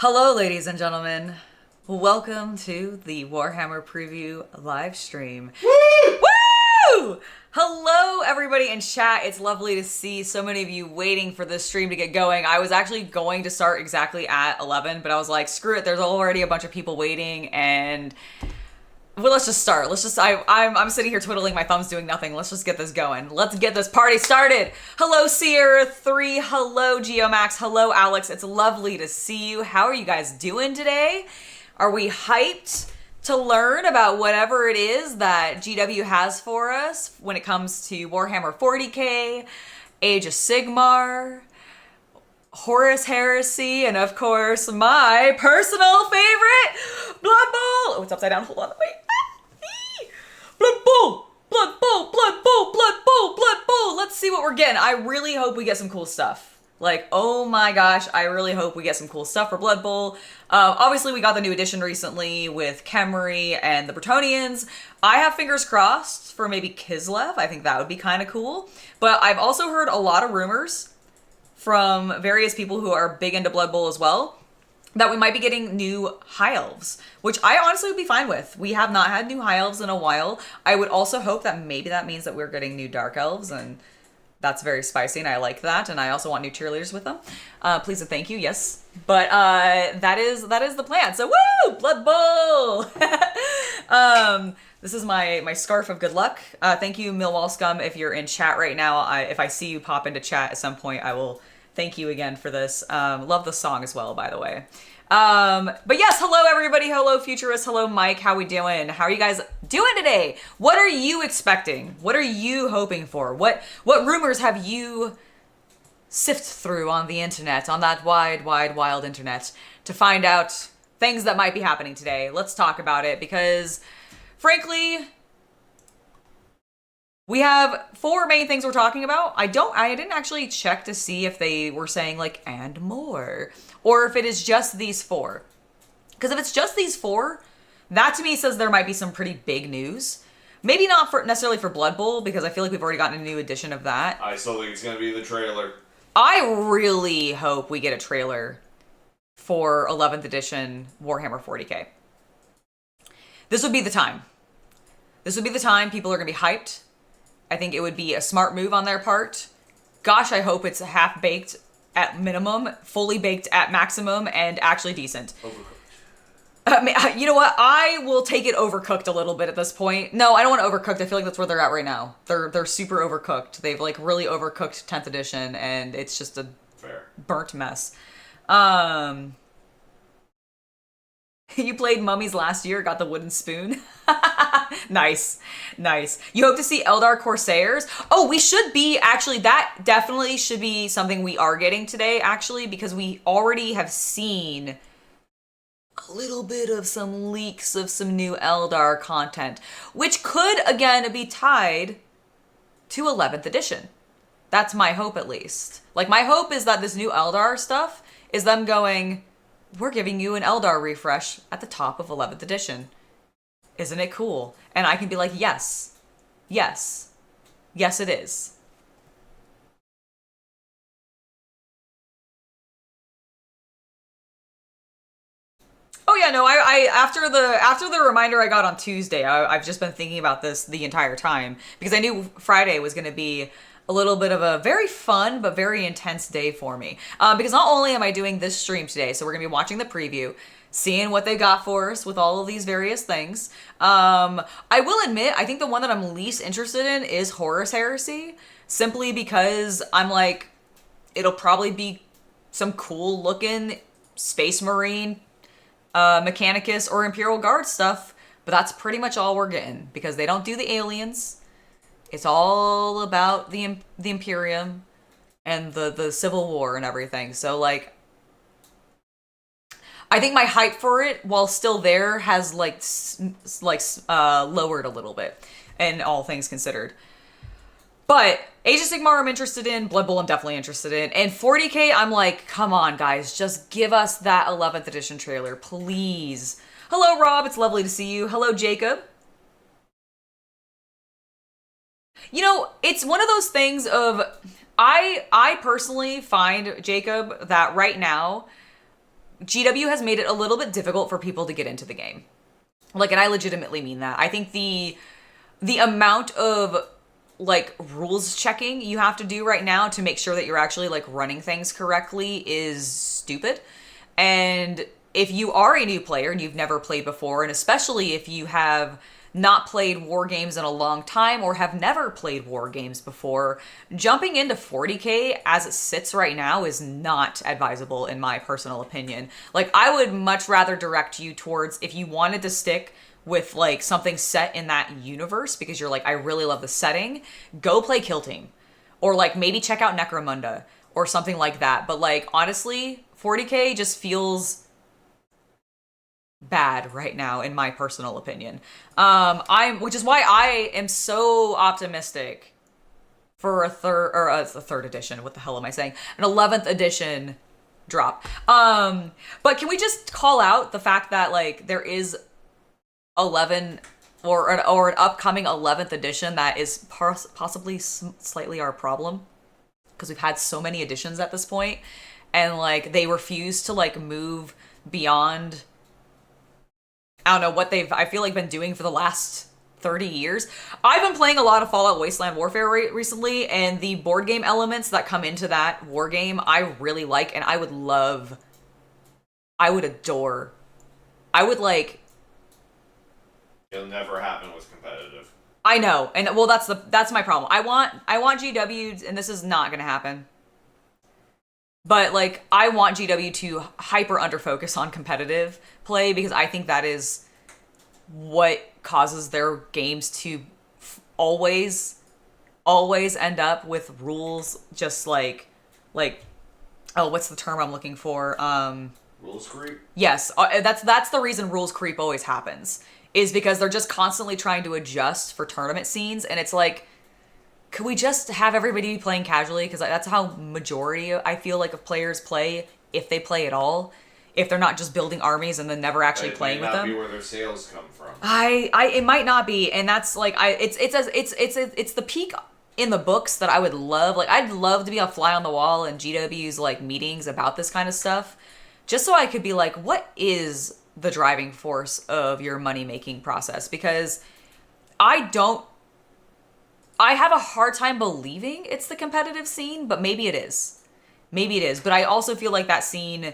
Hello, ladies and gentlemen. Welcome to the Warhammer preview live stream. Woo! Woo! Hello, everybody in chat. It's lovely to see so many of you waiting for this stream to get going. I was actually going to start exactly at 11, but I was like, screw it. There's already a bunch of people waiting, and well, let's just start. I'm sitting here twiddling my thumbs doing nothing. Let's just get this going. Let's get this party started. Hello, Sierra3. Hello, Geomax. Hello, Alex. It's lovely to see you. How are you guys doing today? Are we hyped to learn about whatever it is that GW has for us when it comes to Warhammer 40k, Age of Sigmar, Horus Heresy, and of course, my personal favorite, Blood Bowl. Oh, it's upside down. Hold on. Wait. Blood Bowl! Blood Bowl! Blood Bowl! Blood Bowl! Blood Bowl! Let's see what we're getting. I really hope we get some cool stuff. Like, oh my gosh, I really hope we get some cool stuff for Blood Bowl. Obviously, we got the new edition recently with Khemri and the Bretonnians. I have fingers crossed for maybe Kislev. I think that would be kind of cool. But I've also heard a lot of rumors from various people who are big into Blood Bowl as well, that we might be getting new High Elves, which I honestly would be fine with. We have not had new High Elves in a while. I would also hope that maybe that means that we're getting new Dark Elves, and that's very spicy, and I like that, and I also want new cheerleaders with them. Please and thank you, yes. But that is the plan. So woo! Blood Bowl! This is my scarf of good luck. Thank you, Millwall Scum, if you're in chat right now. If I see you pop into chat at some point, I will thank you again for this. Love the song as well, by the way. But yes, hello everybody. Hello Futurist. Hello Mike. How we doing? How are you guys doing today? What are you expecting? What are you hoping for? What rumors have you sifted through on the internet, on that wide, wild internet, to find out things that might be happening today? Let's talk about it, because frankly, we have four main things we're talking about. I didn't actually check to see if they were saying like, and more, or if it is just these four. Because if it's just these four, that to me says there might be some pretty big news. Maybe not necessarily for Blood Bowl, because I feel like we've already gotten a new edition of that. I still think it's going to be the trailer. I really hope we get a trailer for 11th edition Warhammer 40k. This would be the time. This would be the time people are going to be hyped. I think it would be a smart move on their part. Gosh, I hope it's half-baked at minimum, fully baked at maximum, and actually decent. Overcooked. You know what? I will take it overcooked a little bit at this point. No, I don't want overcooked. I feel like that's where they're at right now. They're super overcooked. They've like really overcooked 10th edition, and it's just a burnt mess. You played Mummies last year, got the wooden spoon. Nice. You hope to see Eldar Corsairs? Oh, we should be, actually, that definitely should be something we are getting today, actually, because we already have seen a little bit of some leaks of some new Eldar content, which could, again, be tied to 11th edition. That's my hope, at least. Like, my hope is that this new Eldar stuff is them going, we're giving you an Eldar refresh at the top of 11th edition. Isn't it cool? And I can be like, yes, it is. Oh yeah, no, I after the reminder I got on Tuesday, I've just been thinking about this the entire time, because I knew Friday was going to be a little bit of a very fun but very intense day for me. Because not only am I doing this stream today, so we're going to be watching the preview, seeing what they got for us with all of these various things. I will admit, I think the one that I'm least interested in is Horus Heresy, simply because I'm like, it'll probably be some cool looking Space Marine, Mechanicus, or Imperial Guard stuff, but that's pretty much all we're getting, because they don't do the aliens. It's all about the Imperium and the Civil War and everything. So like, I think my hype for it, while still there, has lowered a little bit, in all things considered. But Age of Sigmar I'm interested in, Blood Bowl I'm definitely interested in, and 40k I'm like, come on guys, just give us that 11th edition trailer, please. Hello Rob, it's lovely to see you. Hello Jacob. You know, it's one of those things of, I personally find, Jacob, that right now, GW has made it a little bit difficult for people to get into the game. Like, and I legitimately mean that. I think the amount of like rules checking you have to do right now to make sure that you're actually like running things correctly is stupid. And if you are a new player and you've never played before, and especially if you have not played war games in a long time or have never played war games before, jumping into 40k as it sits right now is not advisable in my personal opinion. Like, I would much rather direct you towards, if you wanted to stick with like something set in that universe because you're like, I really love the setting, go play Kill Team. Or like maybe check out Necromunda or something like that. But like, honestly, 40k just feels bad right now in my personal opinion. Which is why I am so optimistic for a third edition. What the hell am I saying? An 11th edition drop. But can we just call out the fact that like there is 11 or an upcoming 11th edition that is possibly slightly our problem, because we've had so many editions at this point, and like they refuse to like move beyond, I don't know what I feel like been doing for the last 30 years. I've been playing a lot of Fallout Wasteland Warfare recently, and the board game elements that come into that war game I really like, and I would adore. I would like. It'll never happen with competitive. I know, and well, that's my problem. I want GW, and this is not gonna happen. But like, I want GW to hyper under focus on competitive play, because I think that is what causes their games to always end up with rules just like oh, what's the term I'm looking for? Rules creep? Yes, that's the reason rules creep always happens, is because they're just constantly trying to adjust for tournament scenes, and it's like, could we just have everybody be playing casually? Because that's how majority, I feel like, of players play, if they play at all. If they're not just building armies and then never actually playing with them. It might not be where their sales come from. It might not be, and that's like, it's the peak in the books that I would love. Like, I'd love to be a fly on the wall in GW's like meetings about this kind of stuff, just so I could be like, what is the driving force of your money making process? Because I have a hard time believing it's the competitive scene, but maybe it is. Maybe it is. But I also feel like that scene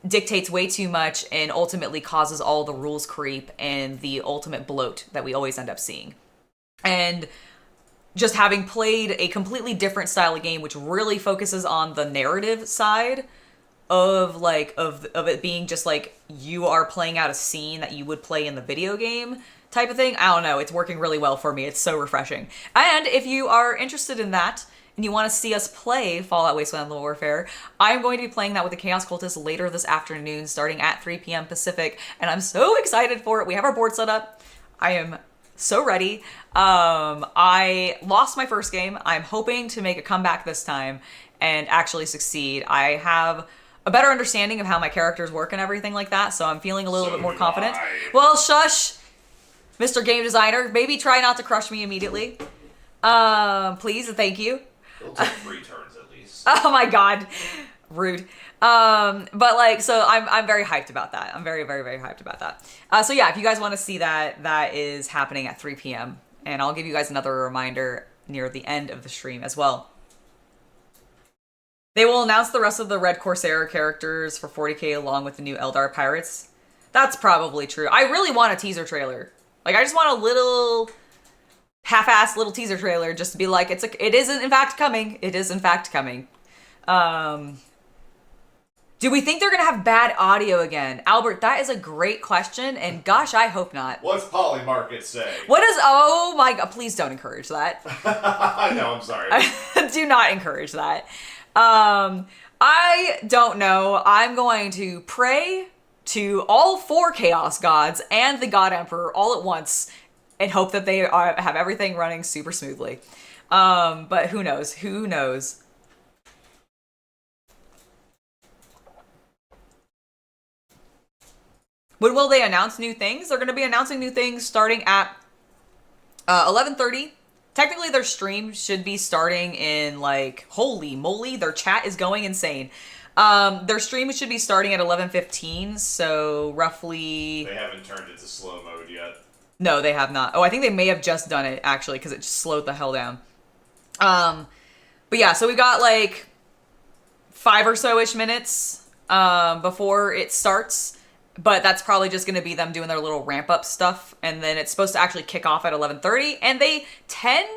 dictates way too much and ultimately causes all the rules creep and the ultimate bloat that we always end up seeing. And just having played a completely different style of game, which really focuses on the narrative side of like of it being just like you are playing out a scene that you would play in the video game type of thing. I don't know. It's working really well for me. It's so refreshing. And if you are interested in that and you want to see us play Fallout Wasteland Warfare, I'm going to be playing that with the Chaos Cultist later this afternoon, starting at 3 p.m. Pacific, and I'm so excited for it. We have our board set up. I am so ready. I lost my first game. I'm hoping to make a comeback this time and actually succeed. I have a better understanding of how my characters work and everything like that, so I'm feeling a little bit more confident. Well, shush, Mr. Game Designer. Maybe try not to crush me immediately. Please, thank you. It'll take 3 turns at least. Oh my god. Rude. But like, so I'm very hyped about that. I'm very, very, very hyped about that. So yeah, if you guys want to see that, that is happening at 3 p.m. And I'll give you guys another reminder near the end of the stream as well. They will announce the rest of the Red Corsair characters for 40k along with the new Eldar pirates. That's probably true. I really want a teaser trailer. Like, I just want a little half-assed little teaser trailer just to be like, it is in fact coming. It is in fact coming. Do we think they're going to have bad audio again? Albert, that is a great question, and gosh, I hope not. What's Polymarket say? What is, oh my god, please don't encourage that. No, I'm sorry. Do not encourage that. I don't know. I'm going to pray to all 4 Chaos Gods and the God Emperor all at once and hope that they have everything running super smoothly. But who knows? Who knows? When will they announce new things? They're going to be announcing new things starting at 11:30. Technically, their stream should be starting in, like, holy moly, their chat is going insane. Their stream should be starting at 11:15, so roughly... They haven't turned it to slow mode yet. No, they have not. Oh, I think they may have just done it, actually, because it just slowed the hell down. But yeah, so we got like 5 or so-ish minutes before it starts. But that's probably just going to be them doing their little ramp-up stuff. And then it's supposed to actually kick off at 11:30. And they tend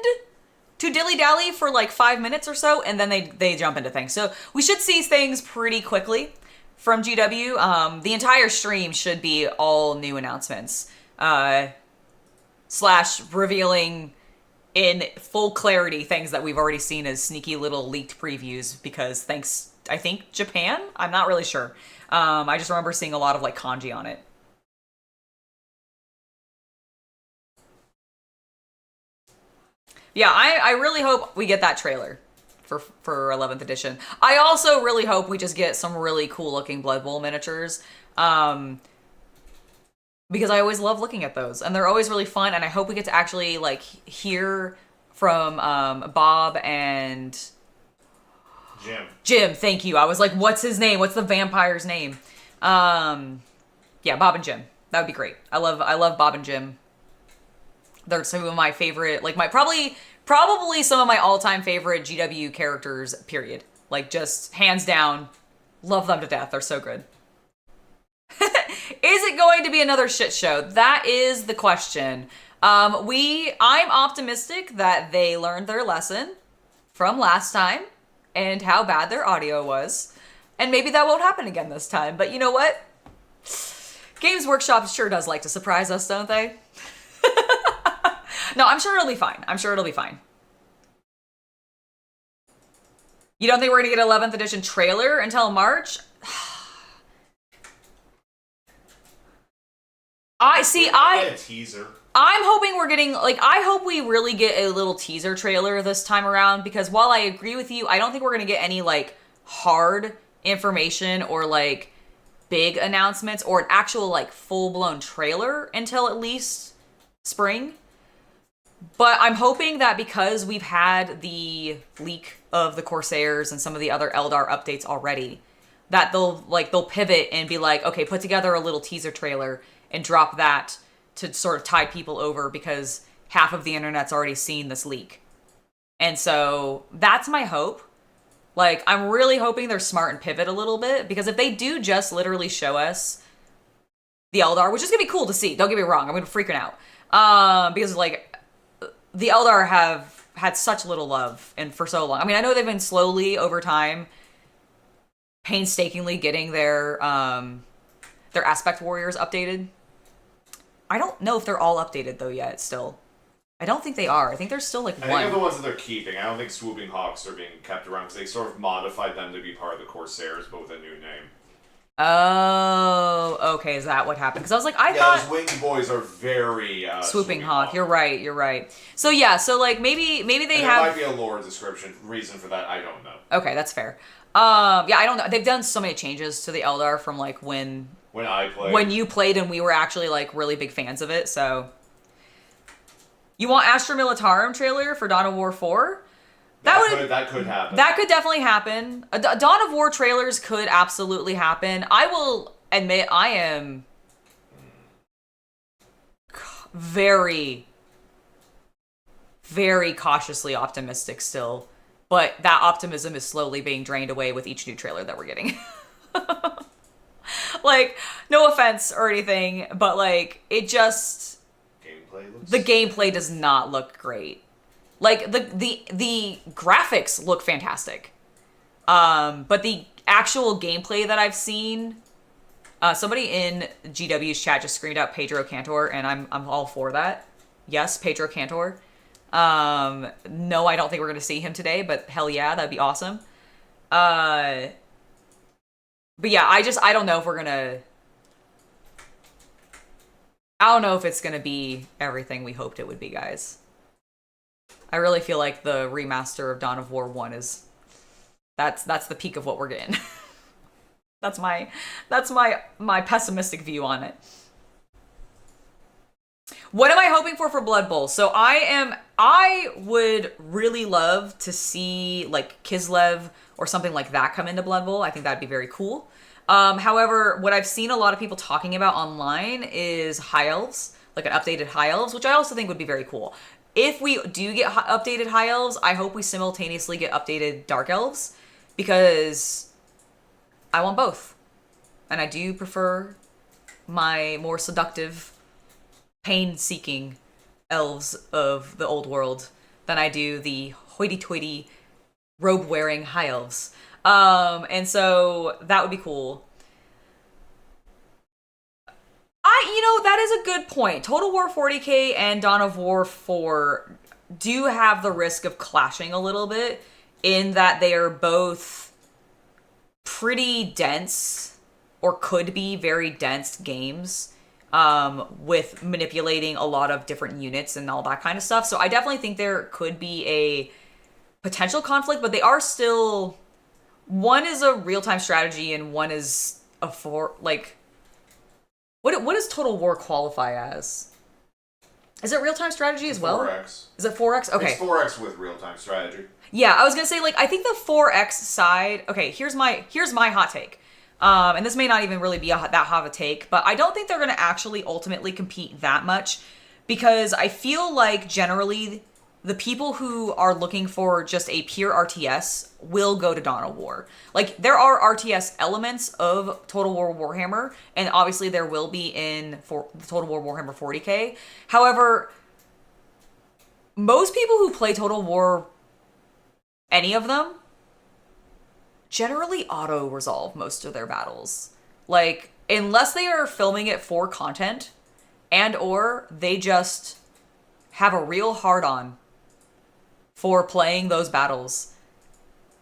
to dilly-dally for like 5 minutes or so. And then they jump into things. So we should see things pretty quickly from GW. The entire stream should be all new announcements. Slash revealing in full clarity things that we've already seen as sneaky little leaked previews. Because thanks, I think, Japan? I'm not really sure. I just remember seeing a lot of like kanji on it. Yeah, I really hope we get that trailer for 11th edition. I also really hope we just get some really cool looking Blood Bowl miniatures. Because I always love looking at those and they're always really fun. And I hope we get to actually like hear from Bob and Jim, thank you. I was like, what's his name? What's the vampire's name? Yeah, Bob and Jim. That would be great. I love Bob and Jim. They're some of my favorite, like probably some of my all-time favorite GW characters, period. Like just hands down, love them to death. They're so good. Is it going to be another shit show? That is the question. I'm optimistic that they learned their lesson from last time and how bad their audio was. And maybe that won't happen again this time. But you know what? Games Workshop sure does like to surprise us, don't they? No, I'm sure it'll be fine. I'm sure it'll be fine. You don't think we're going to get an 11th edition trailer until March? A teaser. I'm hoping we're getting, like, I hope we really get a little teaser trailer this time around, because while I agree with you, I don't think we're going to get any, like, hard information or, like, big announcements or an actual, like, full-blown trailer until at least spring. But I'm hoping that because we've had the leak of the Corsairs and some of the other Eldar updates already, that they'll pivot and be like, okay, put together a little teaser trailer and drop that to sort of tide people over because half of the internet's already seen this leak. And so that's my hope. Like, I'm really hoping they're smart and pivot a little bit, because if they do just literally show us the Eldar, which is going to be cool to see, don't get me wrong, I'm going to be freaking out. Because, like, the Eldar have had such little love and for so long. I mean, I know they've been slowly, over time, painstakingly getting their aspect warriors updated. I don't know if they're all updated, though, yet, still. I don't think they are. I think there's still, like, I think they're the ones that they're keeping. I don't think Swooping Hawks are being kept around, because they sort of modified them to be part of the Corsairs, but with a new name. Oh, okay, is that what happened? Because I was like, I thought... those winged boys are very... Swooping Hawk, you're right. So, yeah, so, like, maybe they have... There might be a lore description, reason for that, I don't know. Okay, that's fair. Yeah, I don't know. They've done so many changes to the Eldar from, like, when I played. When you played and we were actually, like, really big fans of it, so... You want Astra Militarum trailer for Dawn of War 4? That could happen. That could definitely happen. Dawn of War trailers could absolutely happen. I will admit I am very, very cautiously optimistic still. But that optimism is slowly being drained away with each new trailer that we're getting. Like, no offense or anything, but, like, it just... The gameplay does not look great. Like, the graphics look fantastic. But the actual gameplay that I've seen... somebody in GW's chat just screamed out Pedro Cantor, and I'm all for that. Yes, Pedro Cantor. No, I don't think we're going to see him today, but hell yeah, that'd be awesome. But yeah, I don't know if we're going to... I don't know if it's going to be everything we hoped it would be, guys. I really feel like the remaster of Dawn of War 1 is... That's the peak of what we're getting. That's my pessimistic view on it. What am I hoping for Blood Bowl? So I am I would really love to see like Kislev or something like that come into Blood Bowl. I think that'd be very cool. However, what I've seen a lot of people talking about online is High Elves, like an updated High Elves, which I also think would be very cool. If we do get updated High Elves, I hope we simultaneously get updated Dark Elves, because I want both. And I do prefer my more seductive, pain-seeking elves of the old world than I do the hoity-toity, robe-wearing High Elves. And so that would be cool. That is a good point. Total War 40k and Dawn of War 4 do have the risk of clashing a little bit, in that they are both pretty dense, or could be very dense games, with manipulating a lot of different units and all that kind of stuff. So I definitely think there could be a potential conflict, but they are still... One is a real-time strategy and one is a what does Total War qualify as? Is it real-time strategy as well? 4X. Is it 4X? Okay. It's 4X with real-time strategy. Yeah, I was gonna say, like, I think the 4X side... Okay, here's my hot take. And this may not even really be that hot of a take, but I don't think they're gonna actually ultimately compete that much, because I feel like generally the people who are looking for just a pure RTS will go to Dawn of War. Like, there are RTS elements of Total War Warhammer, and obviously there will be in Total War Warhammer 40k. However, most people who play Total War, any of them, generally auto-resolve most of their battles. Like, unless they are filming it for content, and or they just have a real hard-on for playing those battles,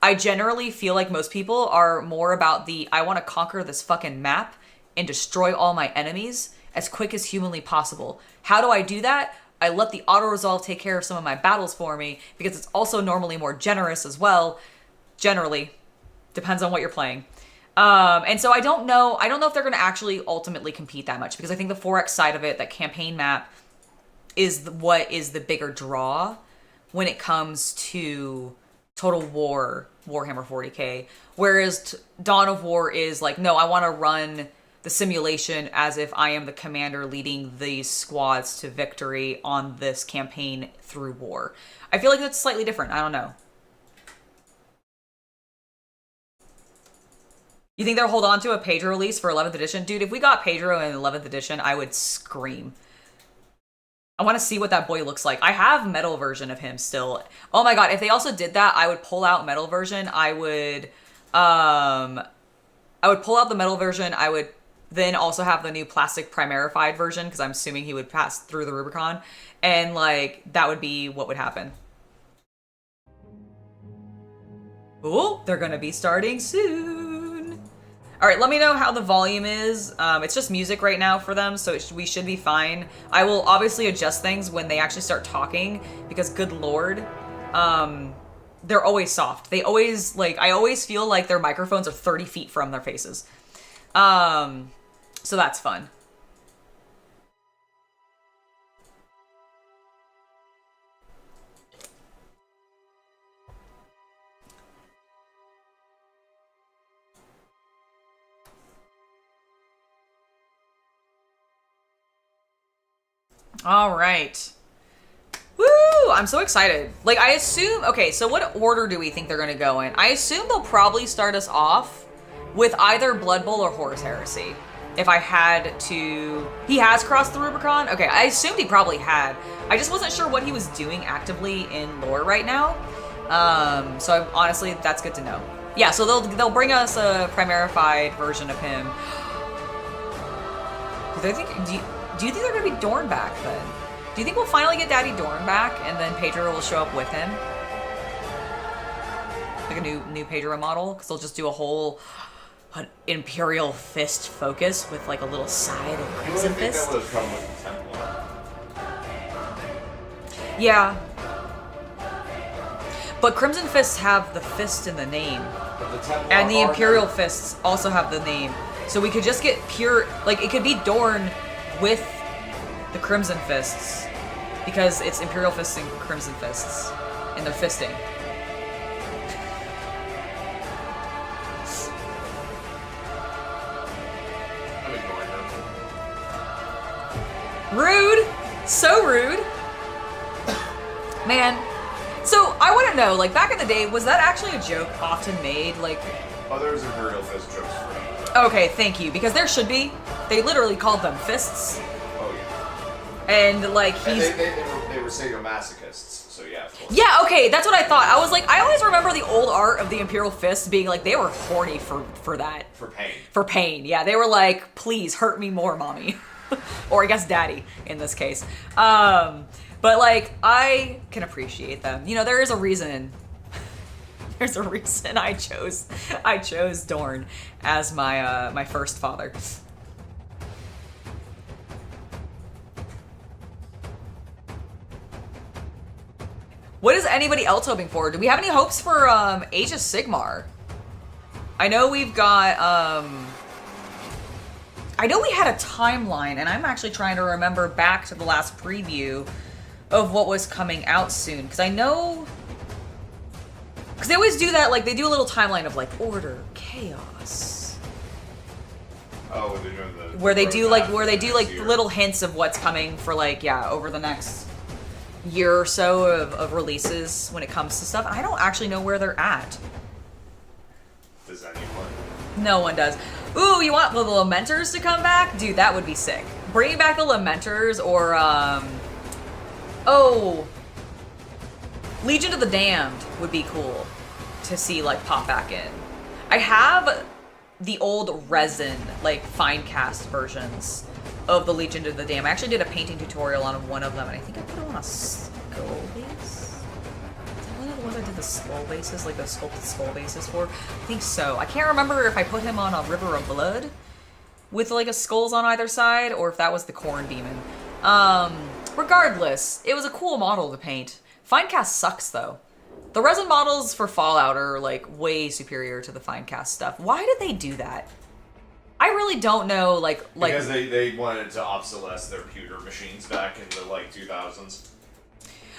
I generally feel like most people are more about the, I want to conquer this fucking map and destroy all my enemies as quick as humanly possible. How do I do that? I let the auto-resolve take care of some of my battles for me, because it's also normally more generous as well. Generally. Depends on what you're playing. And so I don't know if they're going to actually ultimately compete that much, because I think the 4X side of it, that campaign map, is what is the bigger draw when it comes to Total War Warhammer 40k. Whereas Dawn of War is like, no, I want to run the simulation as if I am the commander leading these squads to victory on this campaign through war. I feel like that's slightly different. I don't know. You think they'll hold on to a Pedro release for 11th edition? Dude, if we got Pedro in 11th edition, I would scream. I want to see what that boy looks like. I have metal version of him still. Oh my god, if they also did that, I would pull out metal version. I would pull out the metal version. I would then also have the new plastic primarified version, because I'm assuming he would pass through the Rubicon. And like, that would be what would happen. Oh, they're gonna be starting soon. All right, let me know how the volume is. It's just music right now for them, so we should be fine. I will obviously adjust things when they actually start talking, because good lord, they're always soft. They always, like, I always feel like their microphones are 30 feet from their faces. So that's fun. All right. Woo! I'm so excited. Like, I assume... Okay, so what order do we think they're going to go in? I assume they'll probably start us off with either Blood Bowl or Horus Heresy. If I had to... He has crossed the Rubicon? Okay, I assumed he probably had. I just wasn't sure what he was doing actively in lore right now. So honestly, that's good to know. Yeah, so they'll bring us a primarified version of him. Do you think they're going to be Dorn back then? Do you think we'll finally get Daddy Dorn back and then Pedro will show up with him? Like a new Pedro model? Because they'll just do a whole Imperial Fist focus with like a little side of Crimson Fist. That would come with the Templar. Yeah. But Crimson Fists have the fist in the name. And the Imperial Fists also have the name. So we could just get pure... Like, it could be Dorn with the Crimson Fists. Because it's Imperial Fists and Crimson Fists. And they're fisting. I'm ignoring her. Rude! So rude! Man. So, I want to know, like, back in the day, was that actually a joke often made? Like... Oh, there's Imperial Fist jokes for that. Okay, thank you. Because there should be. They literally called them fists. Oh, yeah. And, like, he's... And they were sadomasochists, so yeah, of course. Yeah, okay, that's what I thought. I was like, I always remember the old art of the Imperial Fists being like, they were horny for that. For pain. For pain, yeah. They were like, please, hurt me more, mommy. Or I guess daddy, in this case. But, like, I can appreciate them. You know, there is a reason. There's a reason I chose Dorn as my first father. What is anybody else hoping for? Do we have any hopes for Age of Sigmar? I know we've got I know we had a timeline, and I'm actually trying to remember back to the last preview of what was coming out soon, because I know, because they always do that, like they do a little timeline of like order, chaos. Oh, when they're doing the where they do like little hints of what's coming for like over the next year or so of releases when it comes to stuff. I don't actually know where they're at. Does anyone? No one does. Ooh, you want the Lamenters to come back? Dude, that would be sick. Bringing back the Lamenters or Legion of the Damned would be cool to see like pop back in. I have the old resin, like fine cast versions of the Legion of the Damned. I actually did a painting tutorial on one of them, and I think I put them on a skull base. Is that one of the ones I did the skull bases, like the sculpted skull bases for? I think so. I can't remember if I put him on a River of Blood with like a skulls on either side, or if that was the Corn Demon. Regardless, it was a cool model to paint. Finecast sucks though. The resin models for Fallout are like way superior to the Finecast stuff. Why did they do that? I really don't know, like because they wanted to obsolesce their pewter machines back in the like 2000s.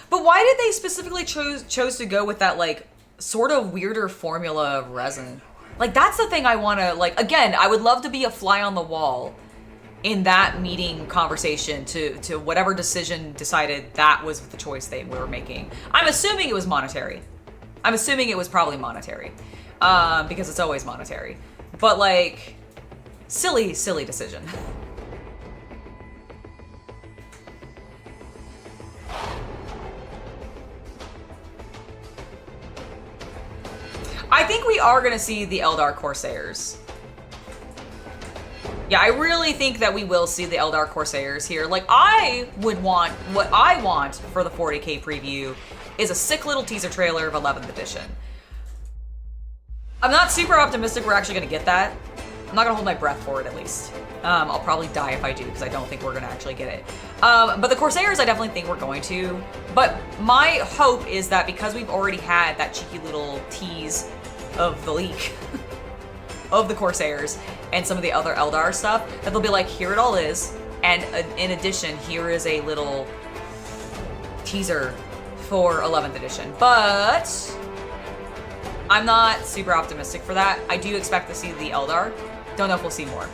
But why did they specifically chose to go with that like sort of weirder formula of resin? Like that's the thing I want to like. Again, I would love to be a fly on the wall in that meeting conversation to whatever decision decided that was the choice they were making. I'm assuming it was monetary. I'm assuming it was probably monetary because it's always monetary. But like. Silly decision. I think we are going to see the Eldar Corsairs. Yeah, I really think that we will see the Eldar Corsairs here. Like, I would want, what I want for the 40k preview is a sick little teaser trailer of 11th edition. I'm not super optimistic we're actually going to get that. I'm not gonna hold my breath for it, at least. I'll probably die if I do, because I don't think we're gonna actually get it. But the Corsairs, I definitely think we're going to. But my hope is that because we've already had that cheeky little tease of the leak of the Corsairs and some of the other Eldar stuff, that they'll be like, here it all is. And in addition, here is a little teaser for 11th edition. But I'm not super optimistic for that. I do expect to see the Eldar. Don't know if we'll see more.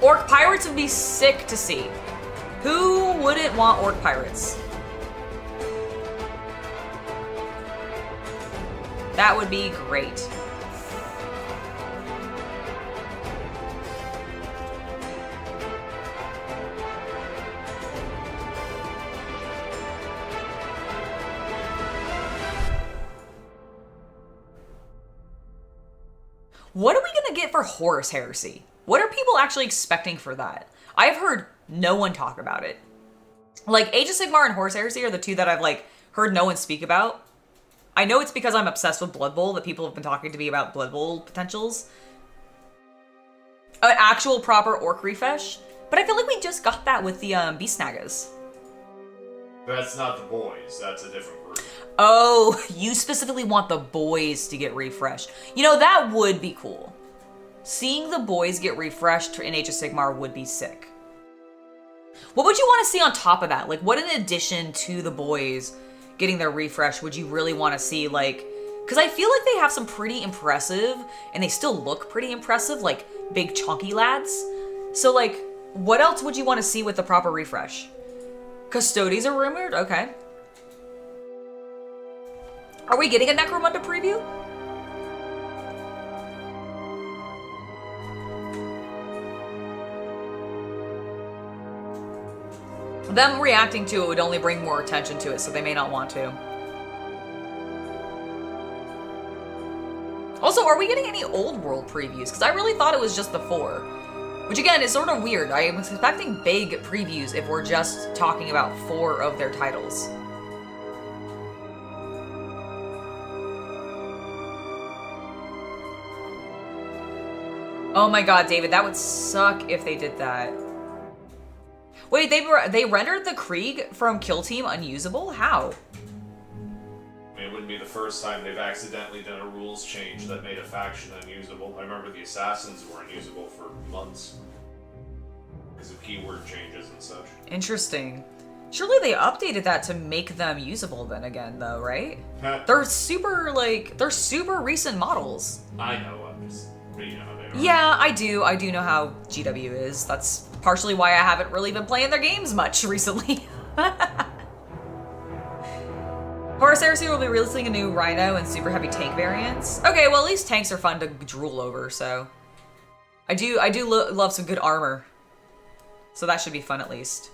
Orc Pirates would be sick to see. Who wouldn't want Orc Pirates? That would be great. What are we gonna get for Horus Heresy? What are people actually expecting for that? I've heard no one talk about it. Like, Age of Sigmar and Horus Heresy are the two that I've, like, heard no one speak about. I know it's because I'm obsessed with Blood Bowl that people have been talking to me about Blood Bowl potentials. An actual proper Orc refresh. But I feel like we just got that with the Beast Nagas. That's not the boys. That's a different group. Oh, you specifically want the boys to get refreshed. You know, that would be cool. Seeing the boys get refreshed in Age of Sigmar would be sick. What would you want to see on top of that? Like, what in addition to the boys getting their refresh would you really want to see? Like, because I feel like they have some pretty impressive, and they still look pretty impressive, like big chunky lads. So like, what else would you want to see with the proper refresh? Custodes are rumored? Okay. Are we getting a Necromunda preview? Them reacting to it would only bring more attention to it, so they may not want to. Also, are we getting any old world previews? Because I really thought it was just the 4. Which again, is sort of weird. I am expecting big previews if we're just talking about 4 of their titles. Oh my god, David, that would suck if they did that. Wait, they rendered the Krieg from Kill Team unusable? How? I mean, it wouldn't be the first time they've accidentally done a rules change that made a faction unusable. I remember the Assassins were unusable for months because of keyword changes and such. Interesting. Surely they updated that to make them usable then again, though, right? They're super recent models. I know, I'm just, you know how they are. Yeah, I do know how GW is. That's partially why I haven't really been playing their games much recently. Horus Heresy will be releasing a new Rhino and super heavy tank variants. Okay, well at least tanks are fun to drool over, so. I do love some good armor. So that should be fun at least.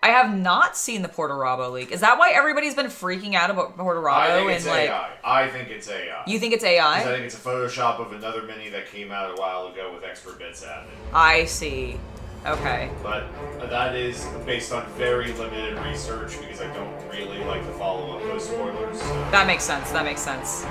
I have not seen the Porto Rabo leak. Is that why everybody's been freaking out about Porto Rabo? I think it's AI. I think it's AI. You think it's AI? I think it's a Photoshop of another mini that came out a while ago with extra bits added. I see. Okay. But that is based on very limited research because I don't really like to follow up those spoilers. So. That makes sense. That makes sense.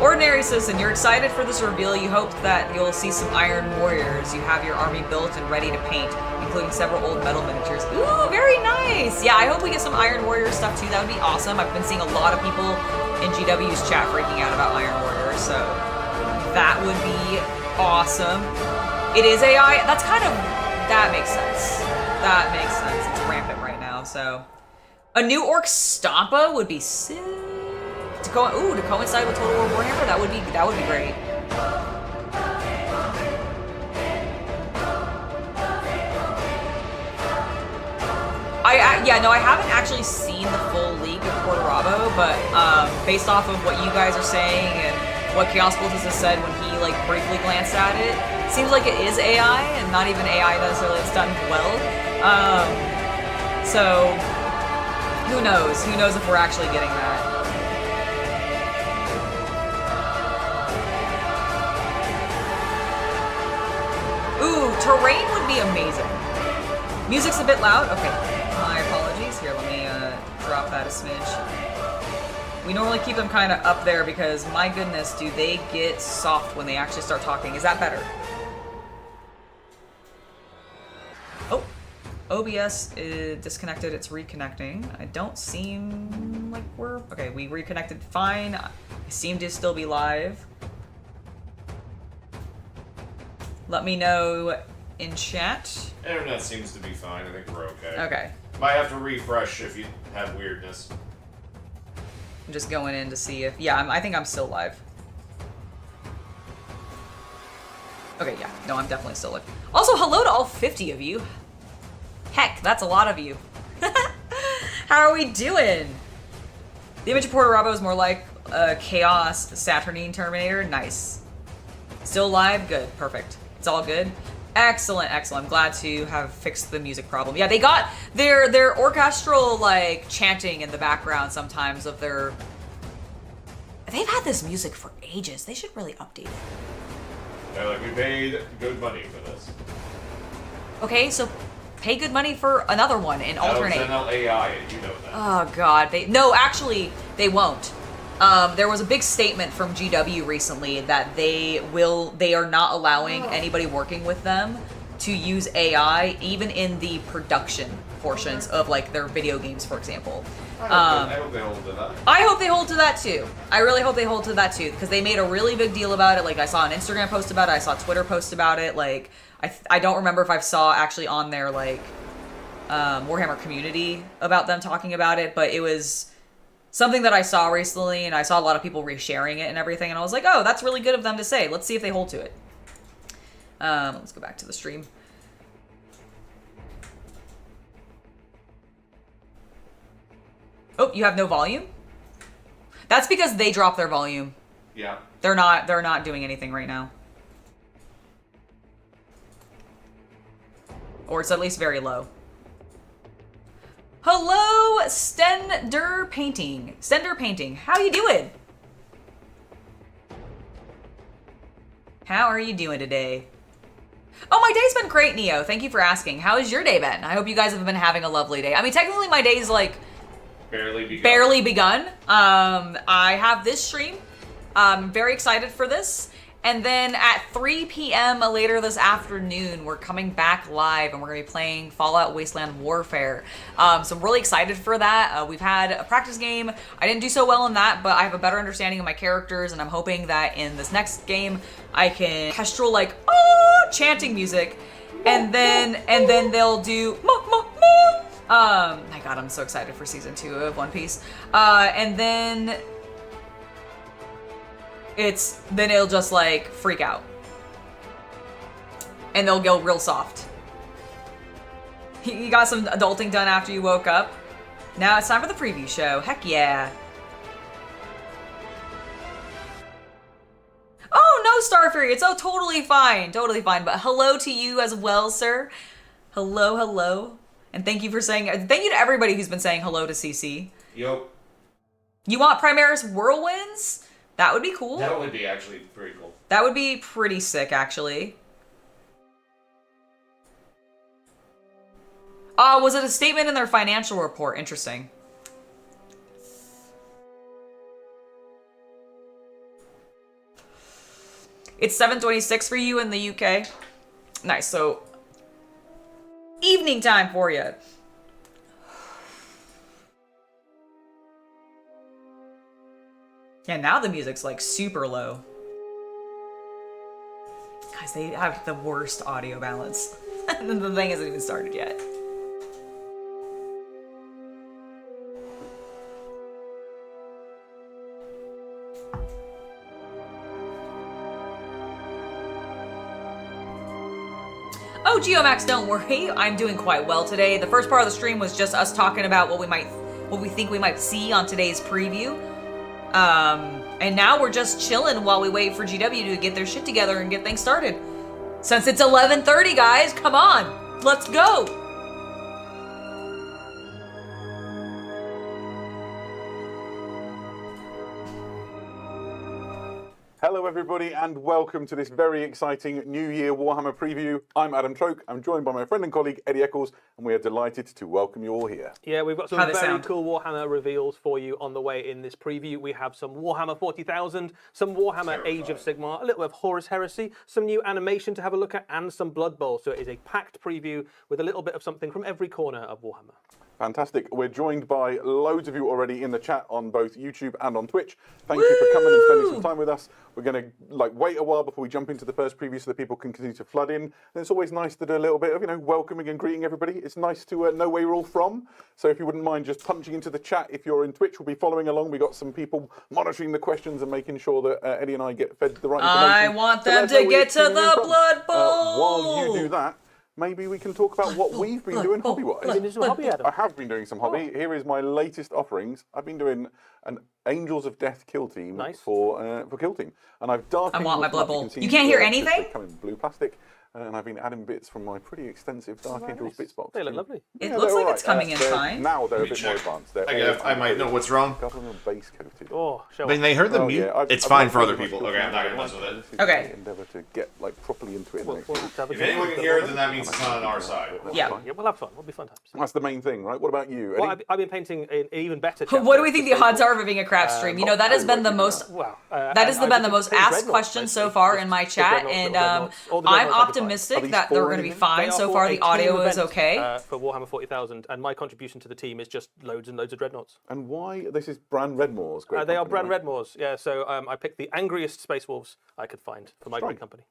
Ordinary Citizen, you're excited for this reveal. You hope that you'll see some Iron Warriors. You have your army built and ready to paint, including several old metal miniatures. Ooh, very nice! Yeah, I hope we get some Iron Warrior stuff too. That would be awesome. I've been seeing a lot of people in GW's chat freaking out about Iron Warrior, so that would be awesome. It is AI. That makes sense. That makes sense. It's rampant right now, so. A new Orc Stompa would be sick. To coincide with Total War Warhammer, that would be great. I haven't actually seen the full leak of Porto Rabo, but based off of what you guys are saying and what Chaos Cultist has said when he like briefly glanced at it, seems like it is AI and not even AI necessarily that's done well. So who knows? Who knows if we're actually getting that? Ooh, terrain would be amazing. Music's a bit loud. Okay, my apologies. Here, let me drop that a smidge. We normally keep them kind of up there because, my goodness, do they get soft when they actually start talking. Is that better? Oh, OBS is disconnected. It's reconnecting. I don't seem like we're... Okay, we reconnected fine. I seem to still be live. Let me know in chat. Internet seems to be fine. I think we're okay. Okay. Might have to refresh if you have weirdness. I'm just going in to see if... Yeah, I think I'm still live. Okay, yeah. No, I'm definitely still live. Also, hello to all 50 of you. Heck, that's a lot of you. How are we doing? The image of Porto Rabo is more like a Chaos Saturnine Terminator. Nice. Still live? Good. Perfect. It's all good. Excellent, excellent. I'm glad to have fixed the music problem. Yeah, they got their orchestral like chanting in the background sometimes of their... They've had this music for ages. They should really update it. Yeah, like we paid good money for this. Okay, so pay good money for another one and alternate. That was AI, you know that. Oh god, no, actually, they won't. There was a big statement from GW recently that they are not allowing anybody working with them to use AI even in the production portions of like their video games, for example. I hope they hold to that. I hope they hold to that too. I really hope they hold to that too, because they made a really big deal about it. Like I saw an Instagram post about it, I saw a Twitter post about it. Like I don't remember if I saw actually on their like Warhammer community about them talking about it, but it was something that I saw recently, and I saw a lot of people resharing it and everything, and I was like, oh, that's really good of them to say. Let's see if they hold to it. Let's go back to the stream. Oh, you have no volume? That's because they dropped their volume. Yeah. They're not doing anything right now. Or it's at least very low. Hello, Stender Painting. Stender Painting, how you doing? How are you doing today? Oh, my day's been great, Neo. Thank you for asking. How has your day been? I hope you guys have been having a lovely day. I mean, technically my day's like barely begun. I have this stream. I'm very excited for this. And then at 3 p.m. later this afternoon, we're coming back live and we're going to be playing Fallout Wasteland Warfare. So I'm really excited for that. We've had a practice game. I didn't do so well in that, but I have a better understanding of my characters, and I'm hoping that in this next game I can orchestral like chanting music, and then they'll do my god, I'm so excited for season 2 of One Piece. And then it'll just like freak out. And they'll go real soft. You got some adulting done after you woke up. Now it's time for the preview show. Heck yeah. Oh, no, Starfury. It's totally fine. Totally fine. But hello to you as well, sir. Hello, hello. And thank you for saying, thank you to everybody who's been saying hello to CC. Yo. You want Primaris Whirlwinds? That would be cool. That would be actually pretty cool. That would be pretty sick, actually. Was it a statement in their financial report? Interesting. It's 7:26 for you in the UK. Nice, so evening time for you. Yeah, now the music's like super low. Guys, they have the worst audio balance. And the thing hasn't even started yet. Oh, Geomax, don't worry. I'm doing quite well today. The first part of the stream was just us talking about what we think we might see on today's preview. And now we're just chilling while we wait for GW to get their shit together and get things started. Since it's 11:30, guys, come on, let's go. Hello everybody and welcome to this very exciting New Year Warhammer preview. I'm Adam Troke, I'm joined by my friend and colleague Eddie Eccles, and we are delighted to welcome you all here. Yeah, we've got some very cool Warhammer reveals for you on the way in this preview. We have some Warhammer 40,000, some Warhammer Age of Sigmar, a little bit of Horus Heresy, some new animation to have a look at, and some Blood Bowl. So it is a packed preview with a little bit of something from every corner of Warhammer. Fantastic. We're joined by loads of you already in the chat on both YouTube and on Twitch. Thank you for coming and spending some time with us. We're going to wait a while before we jump into the first preview so that people can continue to flood in. And it's always nice to do a little bit of, welcoming and greeting everybody. It's nice to know where you're all from. So if you wouldn't mind just punching into the chat, if you're in Twitch, we'll be following along. We've got some people monitoring the questions and making sure that Eddie and I get fed the right information. I want them to get to the Blood Bowl. While you do that, maybe we can talk about what we've been doing hobby-wise. You've been doing some hobby, Adam? I have been doing some hobby. Here is my latest offerings. I've been doing an Angels of Death kill team for kill team, and I've dark. I want my Blood Bowl. You can't hear anything. Come in blue plastic. And I've been adding bits from my pretty extensive Dark Angels bits box. They look lovely. It looks like it's coming in fine. Now they're a bit more advanced. I might know what's wrong. A couple of them base coated. Oh, show When they heard the mute, it's fine for other people. Okay, I'm not going to mess with it. Okay. Endeavour to get proper happily into it. We'll have to have a If game. anyone can hear it, then that means it's not on our side. Yeah. Yeah, we'll have fun. We'll be fun times. That's the main thing, right? What about you, Eddie? Well, I've been painting an even better chapter. What do we think the odds are of it being a crap stream? You know, that has been the most. Well, That has been the most asked question so far in my chat, and I'm optimistic that they're going to be fine. So far, the audio is okay. For Warhammer 40,000, and my contribution to the team is just loads and loads of dreadnoughts. And why? This is Bran Redmore's great They are company, Bran right? Redmore's, yeah. So I picked the angriest Space Wolves I could find for my great company.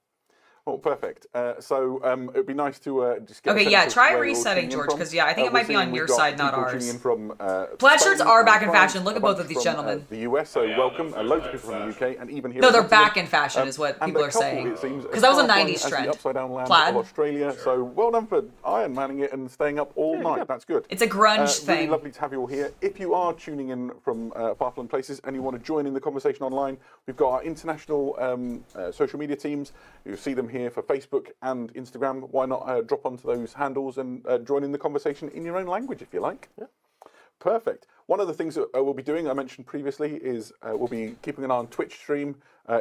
Oh, perfect. So it would be nice to just get. Okay, a sense yeah, of try where you're resetting, tuning in George, from. 'cause, yeah, I think it we're might be seeing on your we've got side, not people ours. tuning in from, Plaid shirts Spain, are back in France, fashion. Look a at both bunch of these from, gentlemen. the US, so yeah, welcome. they're Loads of back people from in the UK, and even here. No, in they're Switzerland. back in fashion, is what And people a are couple, saying. it seems, Because that was a as far 90s as the trend. upside down land Plaid. of Australia. So well done for Iron Manning it and staying up all night. That's good. It's a grunge Really thing. lovely to have you all here. If you are tuning in from far-flung places and you want to join in the conversation online, we've got our international social media teams. You'll see them here for Facebook and Instagram. Why not drop onto those handles and join in the conversation in your own language if you like? Yeah. Perfect. One of the things that we'll be doing, I mentioned previously, is we'll be keeping an eye on Twitch stream.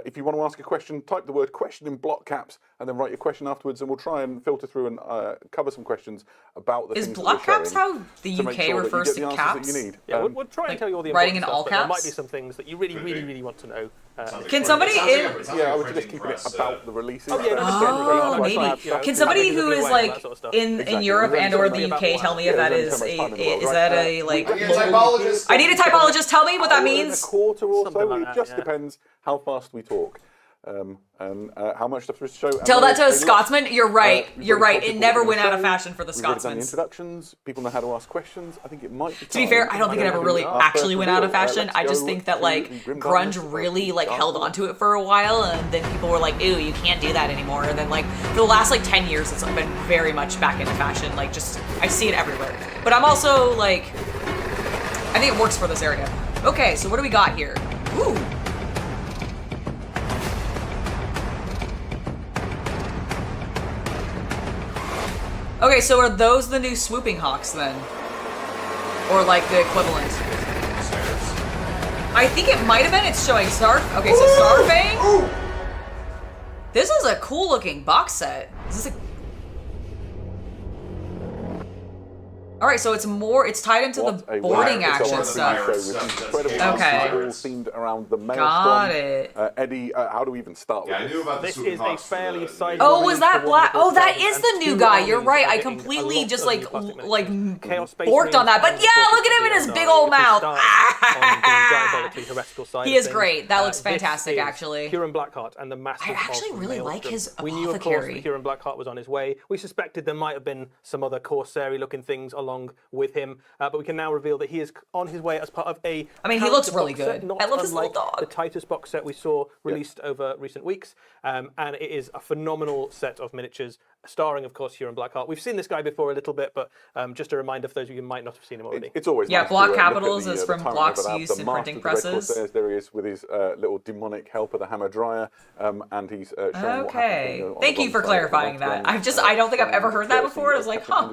If you want to ask a question, type the word question in block caps and then write your question afterwards, and we'll try and filter through and cover some questions about the Is things that block we're caps sharing how the to make UK sure that you refers get to the answers caps? that you need. Yeah, we'll try and tell you all the writing important in all stuff, but there might caps? be some things that you really want to know. Can somebody Yeah, I was just keeping it about the releases. Oh, yeah, no, that's Oh, good. maybe. Can somebody who is like in Exactly. Europe and or the Exactly. UK tell me if Yeah, that there's is only so much time in the a world, is right? that a like I need a local- typologist. I need a typologist. Tell me what that In a means. quarter or Something so. like It that, just yeah. depends how fast we talk. And how much stuff there is to show. And Tell that to a there's a lot. Scotsman. You're right. We've You're already right. told It people never what we're went out of gonna fashion for the We've already done the Scotsmans. introductions. People know how to ask questions. I think it might be. To be fair, I don't think it ever really actually went out of fashion. I just think that like grunge really like held onto it for a while, and then people were like, "Ew, you can't do that anymore." And then like for the last like 10 years, it's been very much back into fashion. Like just I see it everywhere. But I'm also like, I think it works for this area. Okay, so what do we got here? Ooh. Okay, so are those the new swooping hawks then? Or like the equivalent? I think it might have been. It's showing Star. Okay, so Starfang. This is a cool looking box set. Is this a... All right, so it's more. It's tied into What the a boarding wow. It's action a stuff. show with incredible Okay. all themed around the Maelstrom. Got it. Eddie, how do we even start with Yeah, I this? knew about the This Swooping is a Hawks for fairly the- sizable Oh, was that release for black? Oh, that 140,000 is the and new two guy. You're armies right. are I getting a completely lot just of like new plastic like miniatures. Chaos Space borked on that. But Marines yeah, and look at him in his Forces big are old if we mouth. start on the diabolically heretical side He of is things, great. That looks this fantastic, is actually. Huron Blackheart and the Masters I actually of really like Maelstrom. his We knew, of course, apothecary. that Huron Blackheart was on his way. We suspected there might have been some other Corsairy-looking things along with him, but we can now reveal that he is on his way as part of a. I mean, he looks character really box set, good. not I love his little unlike dog. The Titus box set we saw released over recent weeks, and it is a phenomenal set of miniatures, starring, of course, Huron Blackheart. We've seen this guy before a little bit, but just a reminder for those of you who might not have seen him already. It's always Yeah, nice Block to, look at Capitals the, is the from Tyrant Block's Rebel, use the in Master printing of the Red presses. Corsairs. There he is with his little demonic helper, the Hammer Dryer, and he's showing what happens Okay. on the Thank you for bottom side of the clarifying Maelstrom, that. I don't think I've ever heard that before. I was like, huh.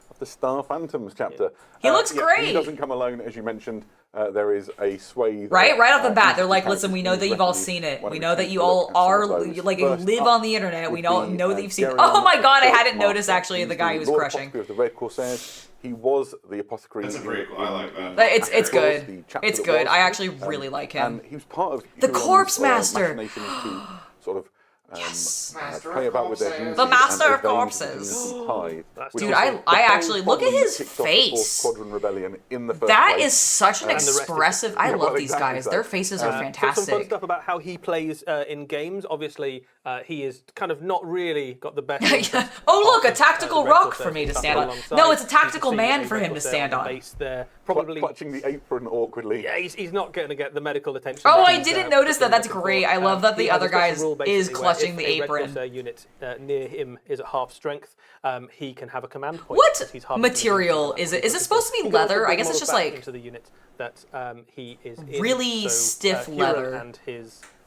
Of the Star Phantoms chapter. He looks He great. doesn't come alone, as you mentioned. There is a swathe. Right of, off the bat, they're interesting like, listen, we know characters that in you've all his seen it. Why We don't know that take you a all look at some are, of those? like, you First live up on the internet. We would know be, that you've seen it. Geraint Oh my god, I hadn't Master. noticed actually He's the guy who's Lord crushing. Apothecary of the Red Corsairs. He was the apothecary. That's a pretty cool. I like that. It's the good. chapter It's that good. was, I actually really like him. And he was part of The Huron's, Corpse Master. machinations to sort of Master play of about with their Corpses. duties The Master and of evade Corpses. the tide, which Dude, was I the whole actually look at problem that his kicked off the Fourth face. Squadron Rebellion in the first That place. is such an And the rest is expressive. I Yeah, love well, these exactly guys. so. Their faces are Some fun fantastic. stuff about how he plays in games. Obviously, he is kind of not really got the best. Yeah. Oh, look, a of, tactical Red rock Corsairs for me to stuff stand on. alongside. No, it's a You can tactical see man a for Red him to Corsair stand the on. Base there. Probably. Clutching the apron awkwardly. Yeah, he's not going to get the medical attention. Oh, that I he's, didn't notice that. That's looking great. for. I love that He the has other a special guy rule, is basically, where clutching if the a Red apron. Corsair unit near him is at half strength, he can have a command point. What because he's half material strength. is it? Is it supposed to be He can also leather? I bring guess it's models just back like into the unit that he is in. really So, stiff Huron leather. and his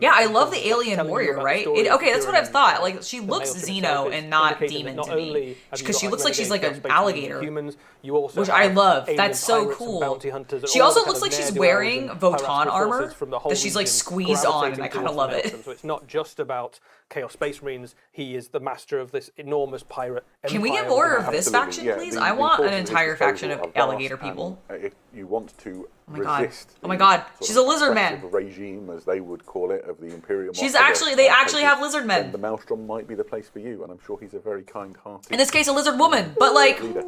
Yeah, I love the alien telling you warrior, about the right? story Okay, that's what I've during thought. Like, she the looks mail ship Xeno itself. It's and not indicating demon that to not me. only have you Because got, she like, looks like she's like renegade an Space Marine alligator. Humans. You also Which have I love. alien That's so pirates and cool. bounty hunters and She all also the kind looks of like she's ne'er-do-wells wearing and Votann piratical armor forces from the whole that she's like region squeezed on, and gravitating I kind of towards love the it. Maelstrom. So it's not just about Chaos Space Marines. He is the master of this enormous pirate empire. Can we get more of this Absolutely, faction, yeah. please? The I want an importance of entire disposal faction of are vast, alligator and, people. if you want to my God. resist Oh my the God. sort She's of a lizard man. oppressive regime, as they would call it, of the Imperial. She's other, actually, they actually places, have lizard men. then the Maelstrom might be the place for you, and I'm sure he's a very kind-hearted. In this case, a lizard woman, but like, leader.